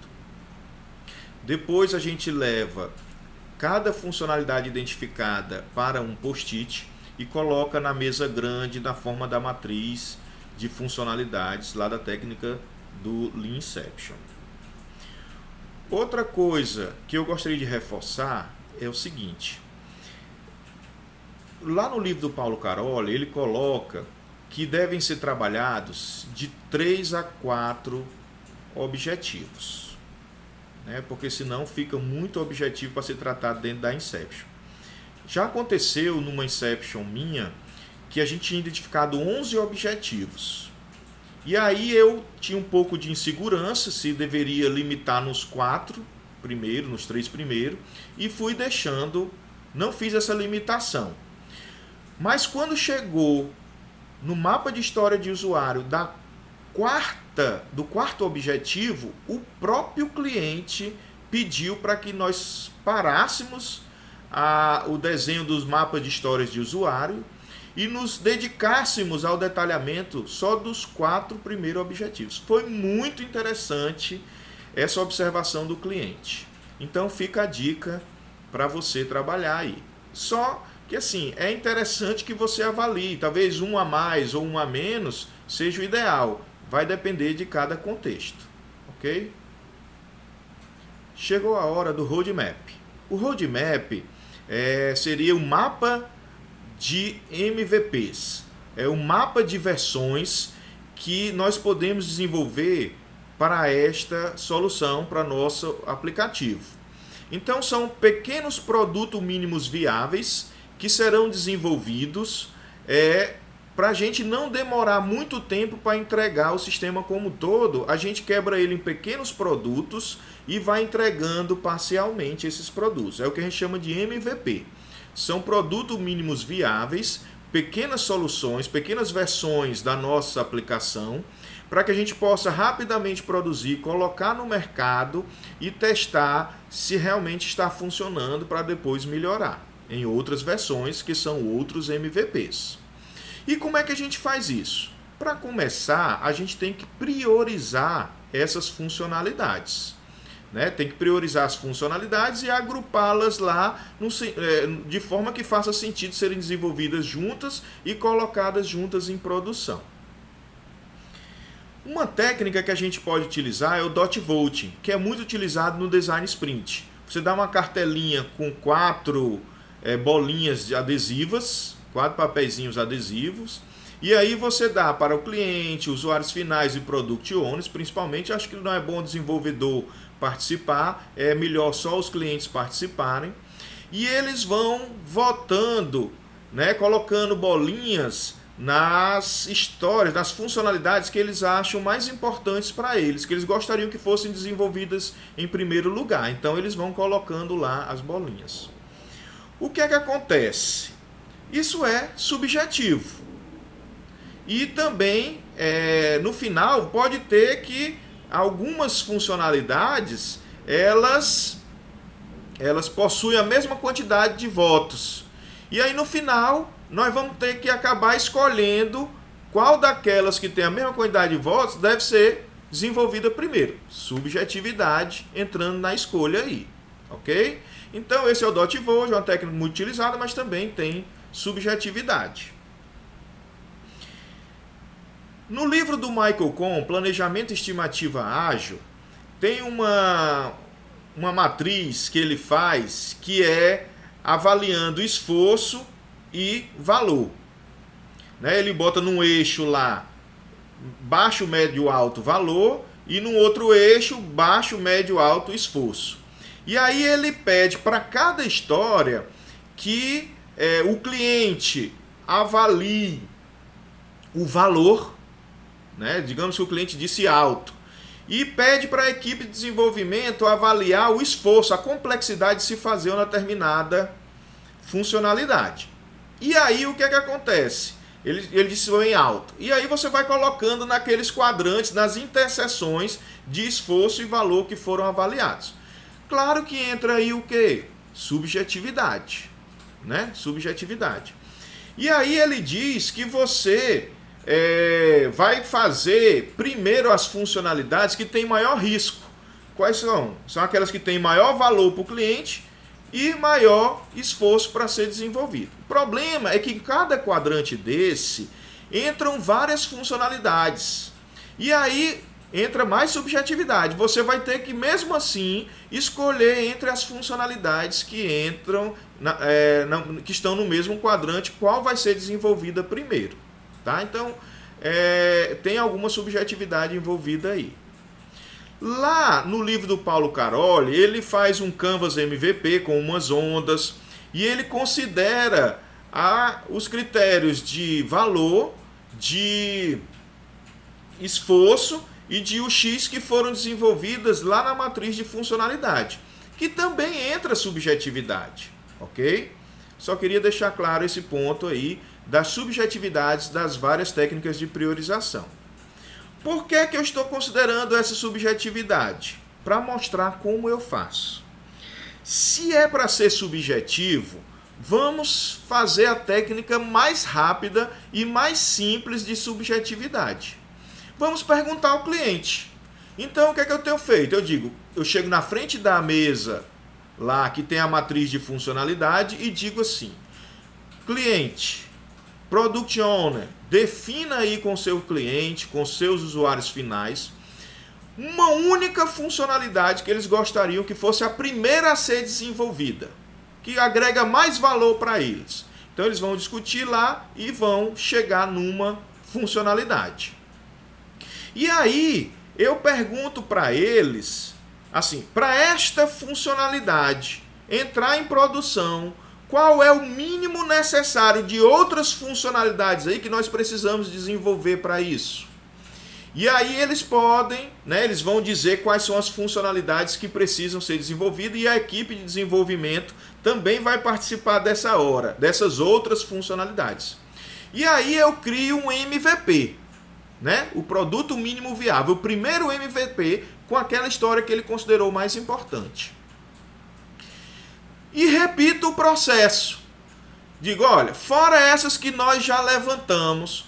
Depois a gente leva cada funcionalidade identificada para um post-it e coloca na mesa grande na forma da matriz de funcionalidades lá da técnica do Lean Inception. Outra coisa que eu gostaria de reforçar é o seguinte: lá no livro do Paulo Caroli, ele coloca que devem ser trabalhados de 3 a 4 objetivos, né? Porque senão fica muito objetivo para ser tratado dentro da Inception. Já aconteceu numa Inception minha que a gente tinha identificado 11 objetivos. E aí eu tinha um pouco de insegurança se deveria limitar nos 4 primeiro, nos 3 primeiros, e fui deixando, não fiz essa limitação. Mas quando chegou no mapa de história de usuário do quarto objetivo, o próprio cliente pediu para que nós parássemos o desenho dos mapas de histórias de usuário e nos dedicássemos ao detalhamento só dos 4 primeiros objetivos. Foi muito interessante essa observação do cliente. Então fica a dica para você trabalhar aí. Só que assim, é interessante que você avalie, talvez um a mais ou um a menos seja o ideal, vai depender de cada contexto, ok? Chegou a hora do roadmap. O roadmap seria um mapa de MVPs, é um mapa de versões que nós podemos desenvolver para esta solução, para nosso aplicativo. Então são pequenos produtos mínimos viáveis que serão desenvolvidos para a gente não demorar muito tempo para entregar o sistema como um todo. A gente quebra ele em pequenos produtos e vai entregando parcialmente esses produtos. É o que a gente chama de MVP. São produtos mínimos viáveis, pequenas soluções, pequenas versões da nossa aplicação, para que a gente possa rapidamente produzir, colocar no mercado e testar se realmente está funcionando para depois melhorar em outras versões que são outros MVPs. E como é que a gente faz isso? Para começar, a gente tem que priorizar essas funcionalidades, né? Tem que priorizar as funcionalidades e agrupá-las lá de forma que faça sentido serem desenvolvidas juntas e colocadas juntas em produção. Uma técnica que a gente pode utilizar é o dot voting, que é muito utilizado no design sprint. Você dá uma cartelinha com 4 bolinhas adesivas, 4 papeizinhos adesivos, e aí você dá para o cliente, usuários finais e product owners, principalmente. Acho que não é bom o desenvolvedor participar, é melhor só os clientes participarem, e eles vão votando, né, colocando bolinhas nas histórias, nas funcionalidades que eles acham mais importantes para eles, que eles gostariam que fossem desenvolvidas em primeiro lugar. Então eles vão colocando lá as bolinhas. O que é que acontece? Isso é subjetivo. E também, no final, pode ter que algumas funcionalidades, elas possuem a mesma quantidade de votos. E aí, no final, nós vamos ter que acabar escolhendo qual daquelas que tem a mesma quantidade de votos deve ser desenvolvida primeiro. Subjetividade entrando na escolha aí, ok? Então, esse é o dot vote, é uma técnica muito utilizada, mas também tem subjetividade. No livro do Michael Cohn, Planejamento e Estimativa Ágil, tem uma matriz que ele faz que é avaliando esforço e valor. Né? Ele bota num eixo lá baixo, médio, alto valor e num outro eixo baixo, médio, alto esforço. E aí ele pede para cada história que o cliente avalie o valor, né? Digamos que o cliente disse alto, e pede para a equipe de desenvolvimento avaliar o esforço, a complexidade de se fazer uma determinada funcionalidade. E aí o que é que acontece? Ele disse em alto. E aí você vai colocando naqueles quadrantes, nas interseções de esforço e valor que foram avaliados. Claro que entra aí o quê? Subjetividade, né? Subjetividade. E aí ele diz que você vai fazer primeiro as funcionalidades que têm maior risco. Quais são? São aquelas que têm maior valor para o cliente e maior esforço para ser desenvolvido. O problema é que em cada quadrante desse entram várias funcionalidades. E aí entra mais subjetividade. Você vai ter que, mesmo assim, escolher entre as funcionalidades que entram, que estão no mesmo quadrante, qual vai ser desenvolvida primeiro. Tá? Então, tem alguma subjetividade envolvida aí. Lá no livro do Paulo Caroli, ele faz um Canvas MVP com umas ondas e ele considera os critérios de valor, de esforço e de UX que foram desenvolvidas lá na matriz de funcionalidade, que também entra subjetividade, ok? Só queria deixar claro esse ponto aí das subjetividades das várias técnicas de priorização. Por que eu estou considerando essa subjetividade? Para mostrar como eu faço. Se é para ser subjetivo, vamos fazer a técnica mais rápida e mais simples de subjetividade. Vamos perguntar ao cliente. Então, o que eu tenho feito? Eu digo, eu chego na frente da mesa lá que tem a matriz de funcionalidade e digo assim: cliente, Product Owner, defina aí com seu cliente, com seus usuários finais, uma única funcionalidade que eles gostariam que fosse a primeira a ser desenvolvida, que agrega mais valor para eles. Então eles vão discutir lá e vão chegar numa funcionalidade. E aí eu pergunto para eles, assim, para esta funcionalidade entrar em produção, qual é o mínimo necessário de outras funcionalidades aí que nós precisamos desenvolver para isso? E aí eles podem, eles vão dizer quais são as funcionalidades que precisam ser desenvolvidas e a equipe de desenvolvimento também vai participar dessas outras funcionalidades. E aí eu crio um MVP, o produto mínimo viável, o primeiro MVP com aquela história que ele considerou mais importante. E repito o processo. Digo, olha, fora essas que nós já levantamos,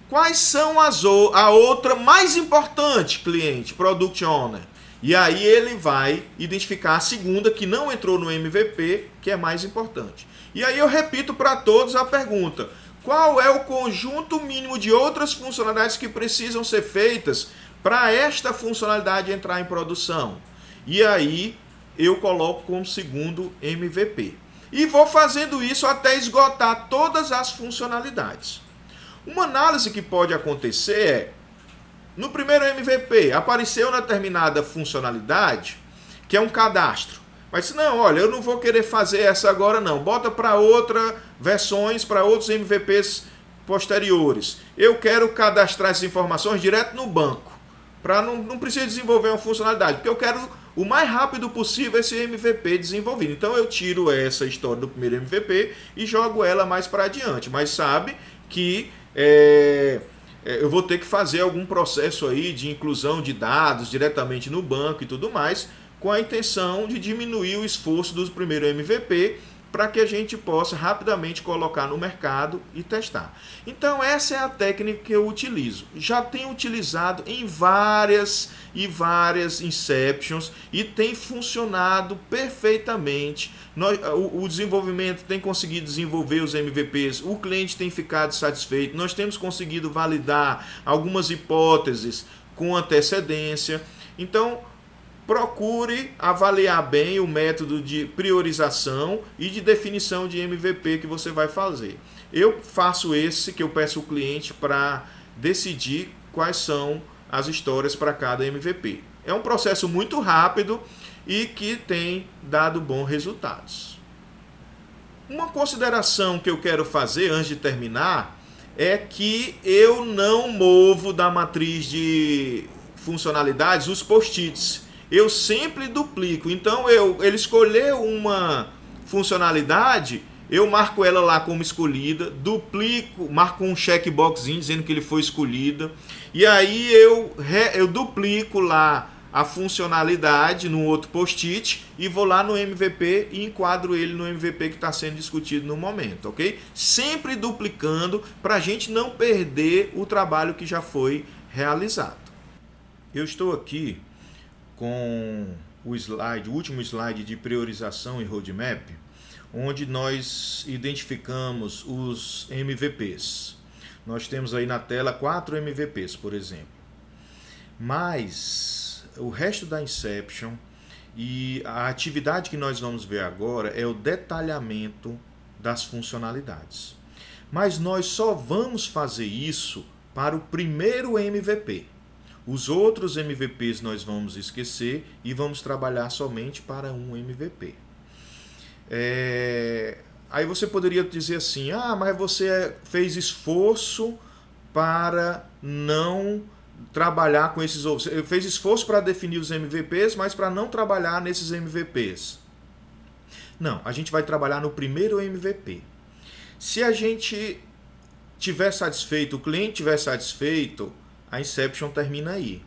quais são a outra mais importante, cliente, Product Owner? E aí ele vai identificar a segunda que não entrou no MVP, que é mais importante. E aí eu repito para todos a pergunta: qual é o conjunto mínimo de outras funcionalidades que precisam ser feitas para esta funcionalidade entrar em produção? E aí eu coloco como segundo MVP. E vou fazendo isso até esgotar todas as funcionalidades. Uma análise que pode acontecer é, no primeiro MVP, apareceu uma determinada funcionalidade, que é um cadastro. Mas não, olha, eu não vou querer fazer essa agora não. Bota para outras versões, para outros MVPs posteriores. Eu quero cadastrar essas informações direto no banco. Não precisa desenvolver uma funcionalidade, porque eu quero o mais rápido possível esse MVP desenvolvido. Então eu tiro essa história do primeiro MVP e jogo ela mais para adiante. Mas sabe que eu vou ter que fazer algum processo aí de inclusão de dados diretamente no banco e tudo mais, com a intenção de diminuir o esforço do primeiro MVP para que a gente possa rapidamente colocar no mercado e testar. Então essa é a técnica que eu utilizo. Já tenho utilizado em várias inceptions e tem funcionado perfeitamente. O desenvolvimento tem conseguido desenvolver os MVPs, o cliente tem ficado satisfeito, nós temos conseguido validar algumas hipóteses com antecedência. Então, procure avaliar bem o método de priorização e de definição de MVP que você vai fazer. Eu faço esse que eu peço ao cliente para decidir quais são as histórias para cada MVP. É um processo muito rápido e que tem dado bons resultados. Uma consideração que eu quero fazer antes de terminar é que eu não movo da matriz de funcionalidades os post-its. Eu sempre duplico. Então, ele escolheu uma funcionalidade, eu marco ela lá como escolhida, duplico, marco um checkboxzinho dizendo que ele foi escolhida, e aí eu duplico lá a funcionalidade no outro post-it e vou lá no MVP e enquadro ele no MVP que está sendo discutido no momento, ok? Sempre duplicando para a gente não perder o trabalho que já foi realizado. Eu estou aqui com o último slide de priorização e roadmap, onde nós identificamos os MVPs. Nós temos aí na tela 4 MVPs, por exemplo. Mas o resto da Inception e a atividade que nós vamos ver agora é o detalhamento das funcionalidades. Mas nós só vamos fazer isso para o primeiro MVP. Os outros MVPs nós vamos esquecer e vamos trabalhar somente para um MVP. Aí você poderia dizer assim, mas você fez esforço para não trabalhar com esses outros. Você fez esforço para definir os MVPs, mas para não trabalhar nesses MVPs. Não, a gente vai trabalhar no primeiro MVP. Se a gente tiver satisfeito, o cliente estiver satisfeito, a Inception termina aí.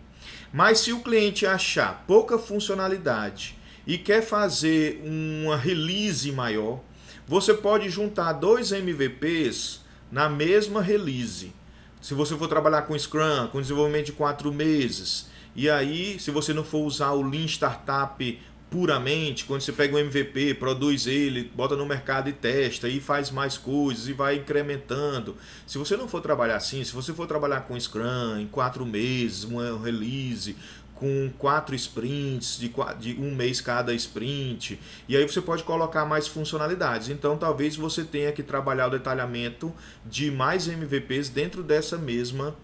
Mas se o cliente achar pouca funcionalidade e quer fazer uma release maior, você pode juntar 2 MVPs na mesma release. Se você for trabalhar com Scrum, com desenvolvimento de 4 meses, e aí, se você não for usar o Lean Startup puramente, quando você pega um MVP, produz ele, bota no mercado e testa, e faz mais coisas, e vai incrementando. Se você não for trabalhar assim, se você for trabalhar com Scrum, em 4 meses, uma release, com 4 sprints, de 1 mês cada sprint, e aí você pode colocar mais funcionalidades. Então talvez você tenha que trabalhar o detalhamento de mais MVPs dentro dessa mesma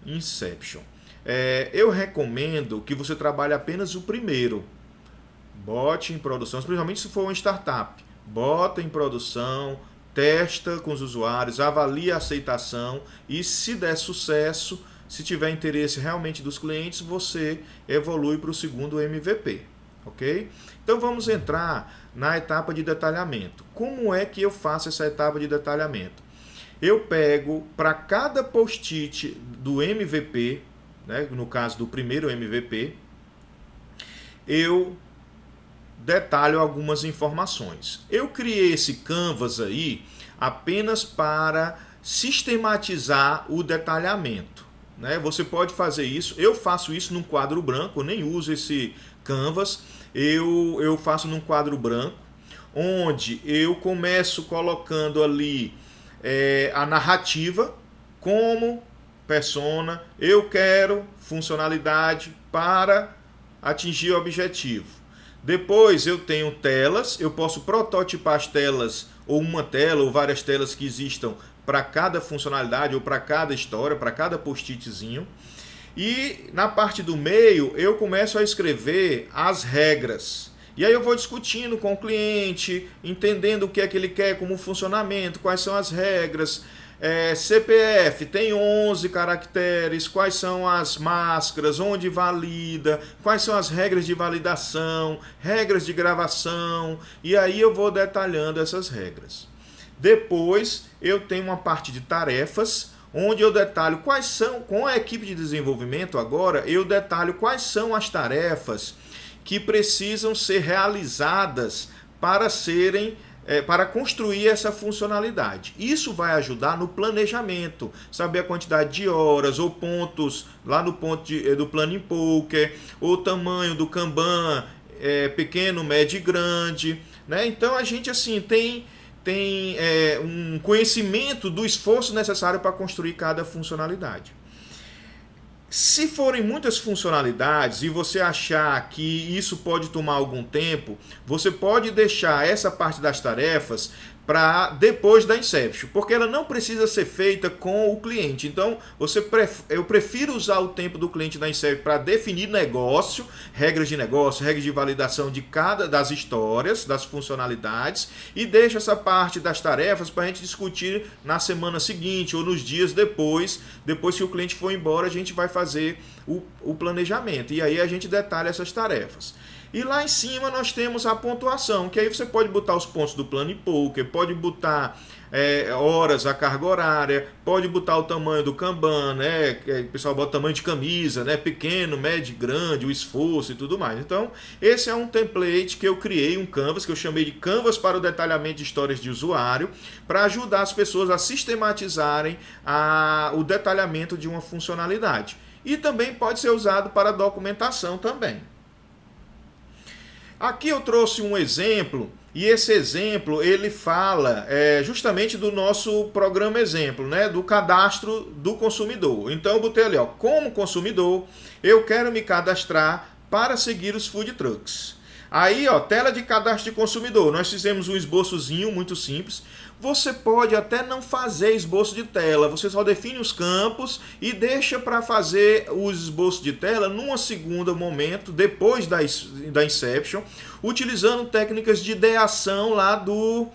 Inception. Eu recomendo que você trabalhe apenas o primeiro. Bote em produção, principalmente se for uma startup. Bota em produção, testa com os usuários, avalia a aceitação e se der sucesso, se tiver interesse realmente dos clientes, você evolui para o segundo MVP, ok? Então vamos entrar na etapa de detalhamento. Como é que eu faço essa etapa de detalhamento? Eu pego para cada post-it do MVP, né, no caso do primeiro MVP, eu detalho algumas informações. Eu criei esse canvas aí apenas para sistematizar o detalhamento. Você pode fazer isso, eu faço isso num quadro branco, eu nem uso esse canvas, eu faço num quadro branco, onde eu começo colocando ali a narrativa, como persona, eu quero funcionalidade para atingir o objetivo. Depois eu tenho telas, eu posso prototipar as telas, ou uma tela, ou várias telas que existam para cada funcionalidade, ou para cada história, para cada post-itzinho. E na parte do meio eu começo a escrever as regras. E aí eu vou discutindo com o cliente, entendendo o que é que ele quer como funcionamento, quais são as regras. CPF tem 11 caracteres, quais são as máscaras, onde valida, quais são as regras de validação, regras de gravação, e aí eu vou detalhando essas regras. Depois eu tenho uma parte de tarefas, onde eu detalho quais são, com a equipe de desenvolvimento agora, eu detalho quais são as tarefas que precisam ser realizadas para construir essa funcionalidade. Isso vai ajudar no planejamento, saber a quantidade de horas ou pontos lá no ponto do Planning Poker, o tamanho do Kanban, pequeno, médio e grande, né? Então a gente assim tem um conhecimento do esforço necessário para construir cada funcionalidade. Se forem muitas funcionalidades e você achar que isso pode tomar algum tempo, você pode deixar essa parte das tarefas para depois da Inception, porque ela não precisa ser feita com o cliente. Então, eu prefiro usar o tempo do cliente da Inception para definir negócio, regras de validação de cada das histórias, das funcionalidades, e deixo essa parte das tarefas para a gente discutir na semana seguinte ou nos dias depois que o cliente for embora, a gente vai fazer o planejamento, e aí a gente detalha essas tarefas. E lá em cima nós temos a pontuação, que aí você pode botar os pontos do Planning Poker, pode botar horas, a carga horária, pode botar o tamanho do Kanban, né? O pessoal bota tamanho de camisa, né? Pequeno, médio, grande, o esforço e tudo mais. Então, esse é um template que eu criei, um canvas, que eu chamei de Canvas para o detalhamento de histórias de usuário, para ajudar as pessoas a sistematizarem o detalhamento de uma funcionalidade. E também pode ser usado para documentação também. Aqui eu trouxe um exemplo, e esse exemplo ele fala justamente do nosso programa exemplo, né, do cadastro do consumidor. Então eu botei ali, ó, como consumidor, eu quero me cadastrar para seguir os food trucks. Aí, ó, tela de cadastro de consumidor. Nós fizemos um esboçozinho muito simples. Você pode até não fazer esboço de tela, você só define os campos e deixa para fazer o esboço de tela num segundo momento, depois da Inception, utilizando técnicas de ideação lá do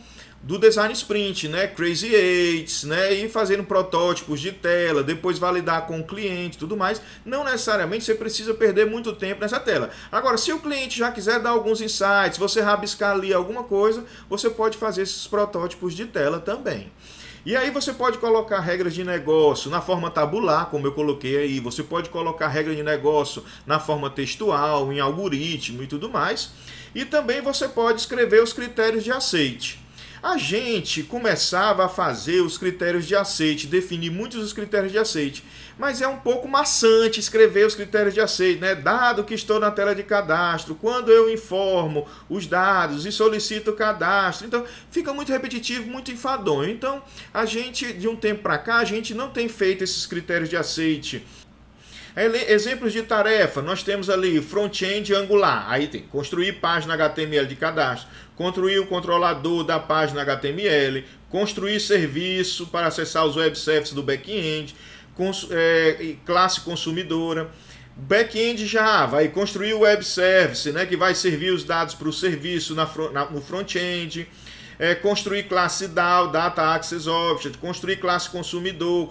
Design Sprint, né? Crazy Eights, né? E fazendo protótipos de tela, depois validar com o cliente e tudo mais. Não necessariamente você precisa perder muito tempo nessa tela. Agora, se o cliente já quiser dar alguns insights, você rabiscar ali alguma coisa, você pode fazer esses protótipos de tela também. E aí você pode colocar regras de negócio na forma tabular, como eu coloquei aí. Você pode colocar regra de negócio na forma textual, em algoritmo e tudo mais. E também você pode escrever os critérios de aceite. A gente começava a fazer os critérios de aceite, definir muitos dos critérios de aceite, mas é um pouco maçante escrever os critérios de aceite, né? Dado que estou na tela de cadastro, quando eu informo os dados e solicito o cadastro, então fica muito repetitivo, muito enfadonho. Então, a gente, de um tempo para cá, a gente não tem feito esses critérios de aceite. Exemplos de tarefa, nós temos ali front-end Angular, aí tem construir página HTML de cadastro, construir o controlador da página HTML, construir serviço para acessar os web services do back-end, classe consumidora, back-end Java, aí construir o web service, né, que vai servir os dados para o serviço no front-end, construir classe DAO, Data Access Object, construir classe consumidor,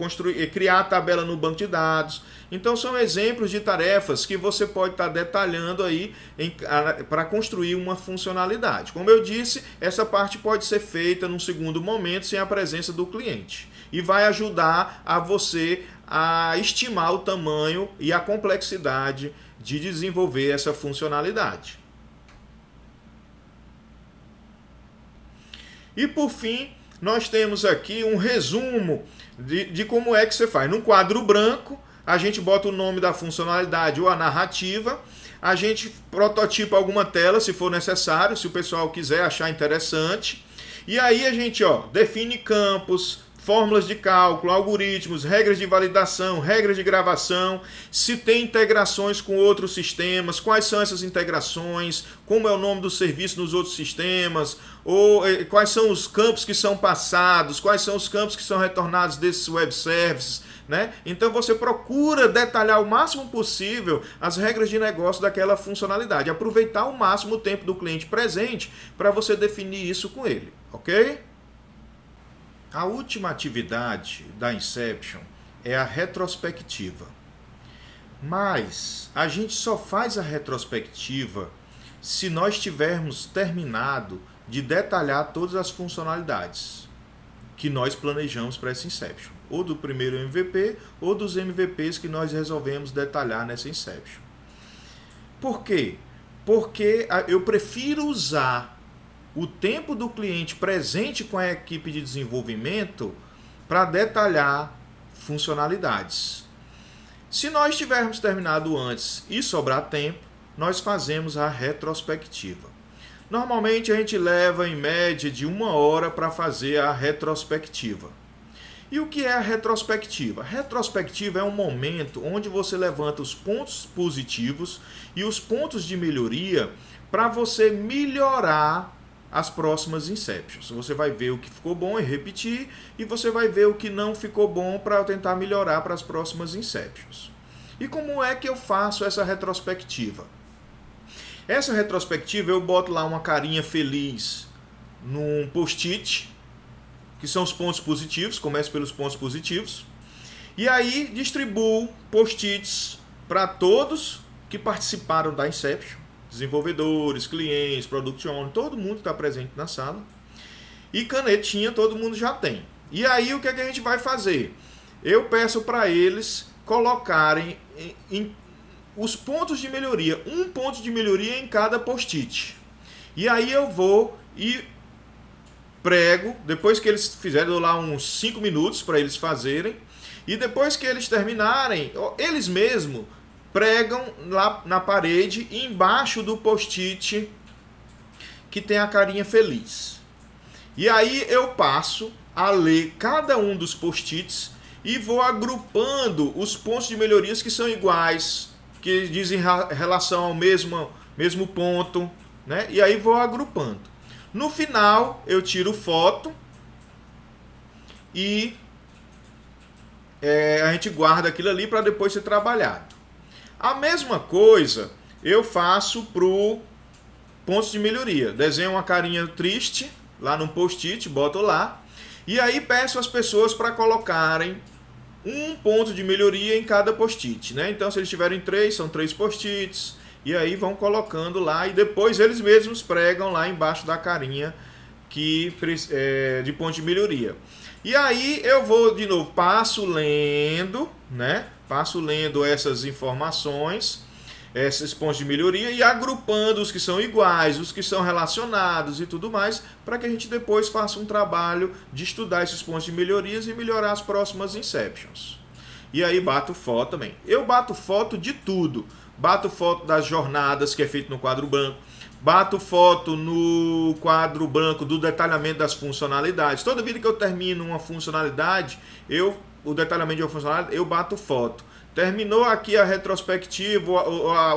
criar a tabela no banco de dados. Então são exemplos de tarefas que você pode estar detalhando aí para construir uma funcionalidade. Como eu disse, essa parte pode ser feita num segundo momento sem a presença do cliente. E vai ajudar a você a estimar o tamanho e a complexidade de desenvolver essa funcionalidade. E por fim, nós temos aqui um resumo de como é que você faz. Num quadro branco, a gente bota o nome da funcionalidade ou a narrativa, a gente prototipa alguma tela se for necessário, se o pessoal quiser achar interessante. E aí a gente define campos, fórmulas de cálculo, algoritmos, regras de validação, regras de gravação, se tem integrações com outros sistemas, quais são essas integrações, como é o nome do serviço nos outros sistemas, ou quais são os campos que são passados, quais são os campos que são retornados desses web services, né? Então você procura detalhar o máximo possível as regras de negócio daquela funcionalidade, aproveitar ao máximo o tempo do cliente presente para você definir isso com ele, ok? A última atividade da Inception é a retrospectiva. Mas a gente só faz a retrospectiva se nós tivermos terminado de detalhar todas as funcionalidades que nós planejamos para essa Inception. Ou do primeiro MVP, ou dos MVPs que nós resolvemos detalhar nessa Inception. Por quê? Porque eu prefiro usar o tempo do cliente presente com a equipe de desenvolvimento para detalhar funcionalidades. Se nós tivermos terminado antes e sobrar tempo, nós fazemos a retrospectiva. Normalmente a gente leva em média de 1 hora para fazer a retrospectiva. E o que é a retrospectiva? A retrospectiva é um momento onde você levanta os pontos positivos e os pontos de melhoria para você melhorar as próximas Inceptions. Você vai ver o que ficou bom e repetir, e você vai ver o que não ficou bom para tentar melhorar para as próximas Inceptions. E como é que eu faço essa retrospectiva? Essa retrospectiva eu boto lá uma carinha feliz num post-it, que são os pontos positivos, começo pelos pontos positivos, e aí distribuo post-its para todos que participaram da Inception, desenvolvedores, clientes, product owner, todo mundo está presente na sala. E canetinha todo mundo já tem. E aí o que é que a gente vai fazer? Eu peço para eles colocarem os pontos de melhoria, um ponto de melhoria em cada post-it. E aí eu vou e prego, depois que eles fizerem, eu dou lá uns 5 minutos para eles fazerem. E depois que eles terminarem, eles mesmos pregam lá na parede, embaixo do post-it, que tem a carinha feliz. E aí eu passo a ler cada um dos post-its e vou agrupando os pontos de melhorias que são iguais, que dizem relação ao mesmo ponto, né? E aí vou agrupando. No final eu tiro foto e a gente guarda aquilo ali para depois ser trabalhado. A mesma coisa eu faço pro pontos de melhoria. Desenho uma carinha triste lá no post-it, boto lá. E aí peço às pessoas para colocarem um ponto de melhoria em cada post-it, né? Então, se eles tiverem 3, são 3 post-its. E aí vão colocando lá e depois eles mesmos pregam lá embaixo da carinha de ponto de melhoria. E aí eu vou de novo, passo lendo, né? Passo lendo essas informações, esses pontos de melhoria e agrupando os que são iguais, os que são relacionados e tudo mais, para que a gente depois faça um trabalho de estudar esses pontos de melhorias e melhorar as próximas inceptions. E aí bato foto também. Eu bato foto de tudo. Bato foto das jornadas, que é feito no quadro branco. Bato foto no quadro branco do detalhamento das funcionalidades. Toda vida que eu termino uma funcionalidade, o detalhamento de uma funcionalidade, eu bato foto. Terminou aqui a retrospectiva,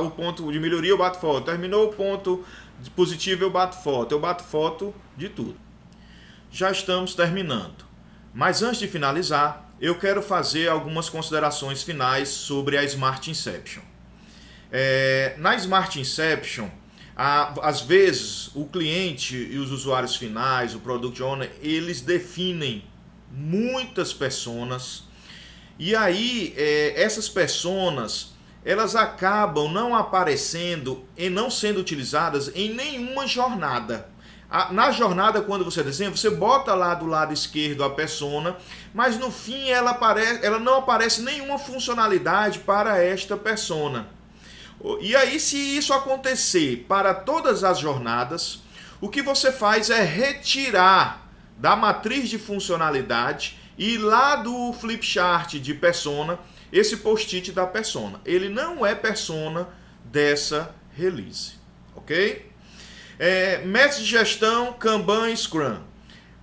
o ponto de melhoria, eu bato foto. Terminou o ponto positivo, eu bato foto. Eu bato foto de tudo. Já estamos terminando. Mas antes de finalizar, eu quero fazer algumas considerações finais sobre a Smart Inception. Na Smart Inception, às vezes o cliente e os usuários finais, o Product Owner, eles definem muitas personas. E aí, essas personas, elas acabam não aparecendo e não sendo utilizadas em nenhuma jornada. Na jornada, quando você desenha, você bota lá do lado esquerdo a persona, mas no fim ela não aparece nenhuma funcionalidade para esta persona. E aí, se isso acontecer para todas as jornadas, o que você faz é retirar da matriz de funcionalidade e lá do flipchart de persona, esse post-it da persona. Ele não é persona dessa release, ok? Métodos de gestão, Kanban e Scrum.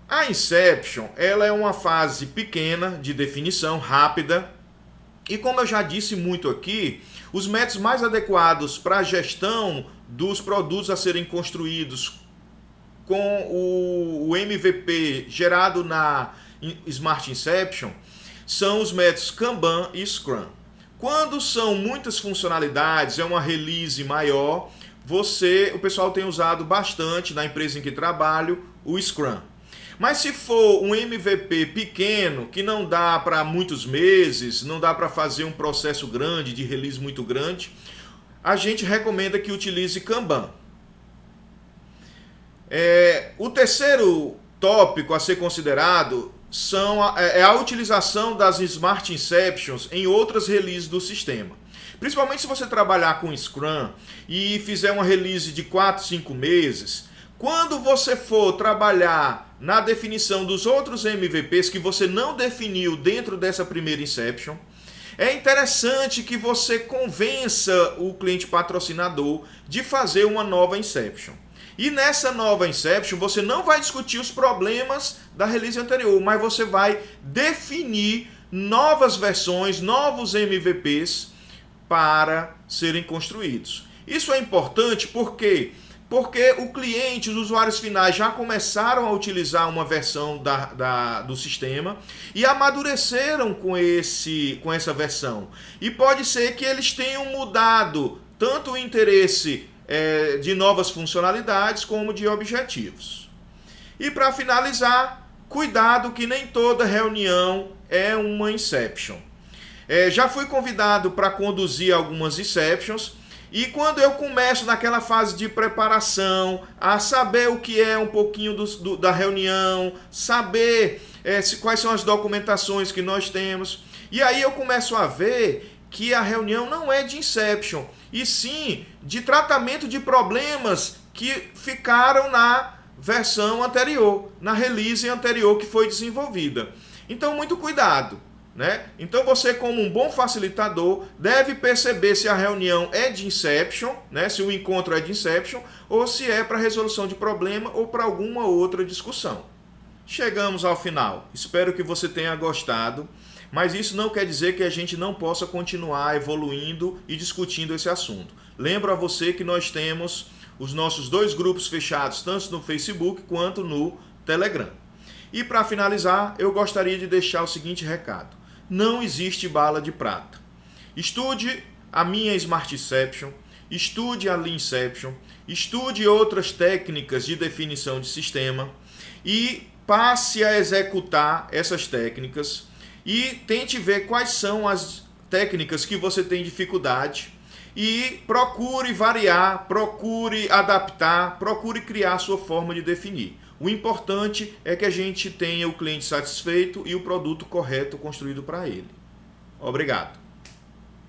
A Inception, ela é uma fase pequena de definição, rápida. E como eu já disse muito aqui, os métodos mais adequados para a gestão dos produtos a serem construídos com o MVP gerado na Smart Inception são os métodos Kanban e Scrum. Quando são muitas funcionalidades, é uma release maior, o pessoal tem usado bastante na empresa em que trabalho o Scrum. Mas se for um MVP pequeno, que não dá para muitos meses, não dá para fazer um processo grande, de release muito grande, a gente recomenda que utilize Kanban. O terceiro tópico a ser considerado é a utilização das Smart Inceptions em outras releases do sistema. Principalmente se você trabalhar com Scrum e fizer uma release de 4, 5 meses, quando você for trabalhar na definição dos outros MVPs que você não definiu dentro dessa primeira Inception, é interessante que você convença o cliente patrocinador de fazer uma nova Inception. E nessa nova Inception você não vai discutir os problemas da release anterior, mas você vai definir novas versões, novos MVPs para serem construídos. Isso é importante porque o cliente, os usuários finais já começaram a utilizar uma versão do sistema e amadureceram com essa versão. E pode ser que eles tenham mudado tanto o interesse de novas funcionalidades como de objetivos. E para finalizar, cuidado que nem toda reunião é uma Inception. Já fui convidado para conduzir algumas Inceptions e quando eu começo naquela fase de preparação, a saber o que é um pouquinho da reunião, saber quais são as documentações que nós temos, e aí eu começo a ver que a reunião não é de Inception, e sim de tratamento de problemas que ficaram na versão anterior, na release anterior que foi desenvolvida. Então, muito cuidado. né? Então você, como um bom facilitador, deve perceber se a reunião é de inception, né? Se o encontro é de inception, ou se é para resolução de problema ou para alguma outra discussão. Chegamos ao final. Espero que você tenha gostado, mas isso não quer dizer que a gente não possa continuar evoluindo e discutindo esse assunto. Lembro a você que nós temos os nossos 2 grupos fechados, tanto no Facebook quanto no Telegram. E para finalizar, eu gostaria de deixar o seguinte recado. Não existe bala de prata. Estude a minha Smartception, estude a Leanception, estude outras técnicas de definição de sistema e passe a executar essas técnicas e tente ver quais são as técnicas que você tem dificuldade e procure variar, procure adaptar, procure criar a sua forma de definir. O importante é que a gente tenha o cliente satisfeito e o produto correto construído para ele. Obrigado.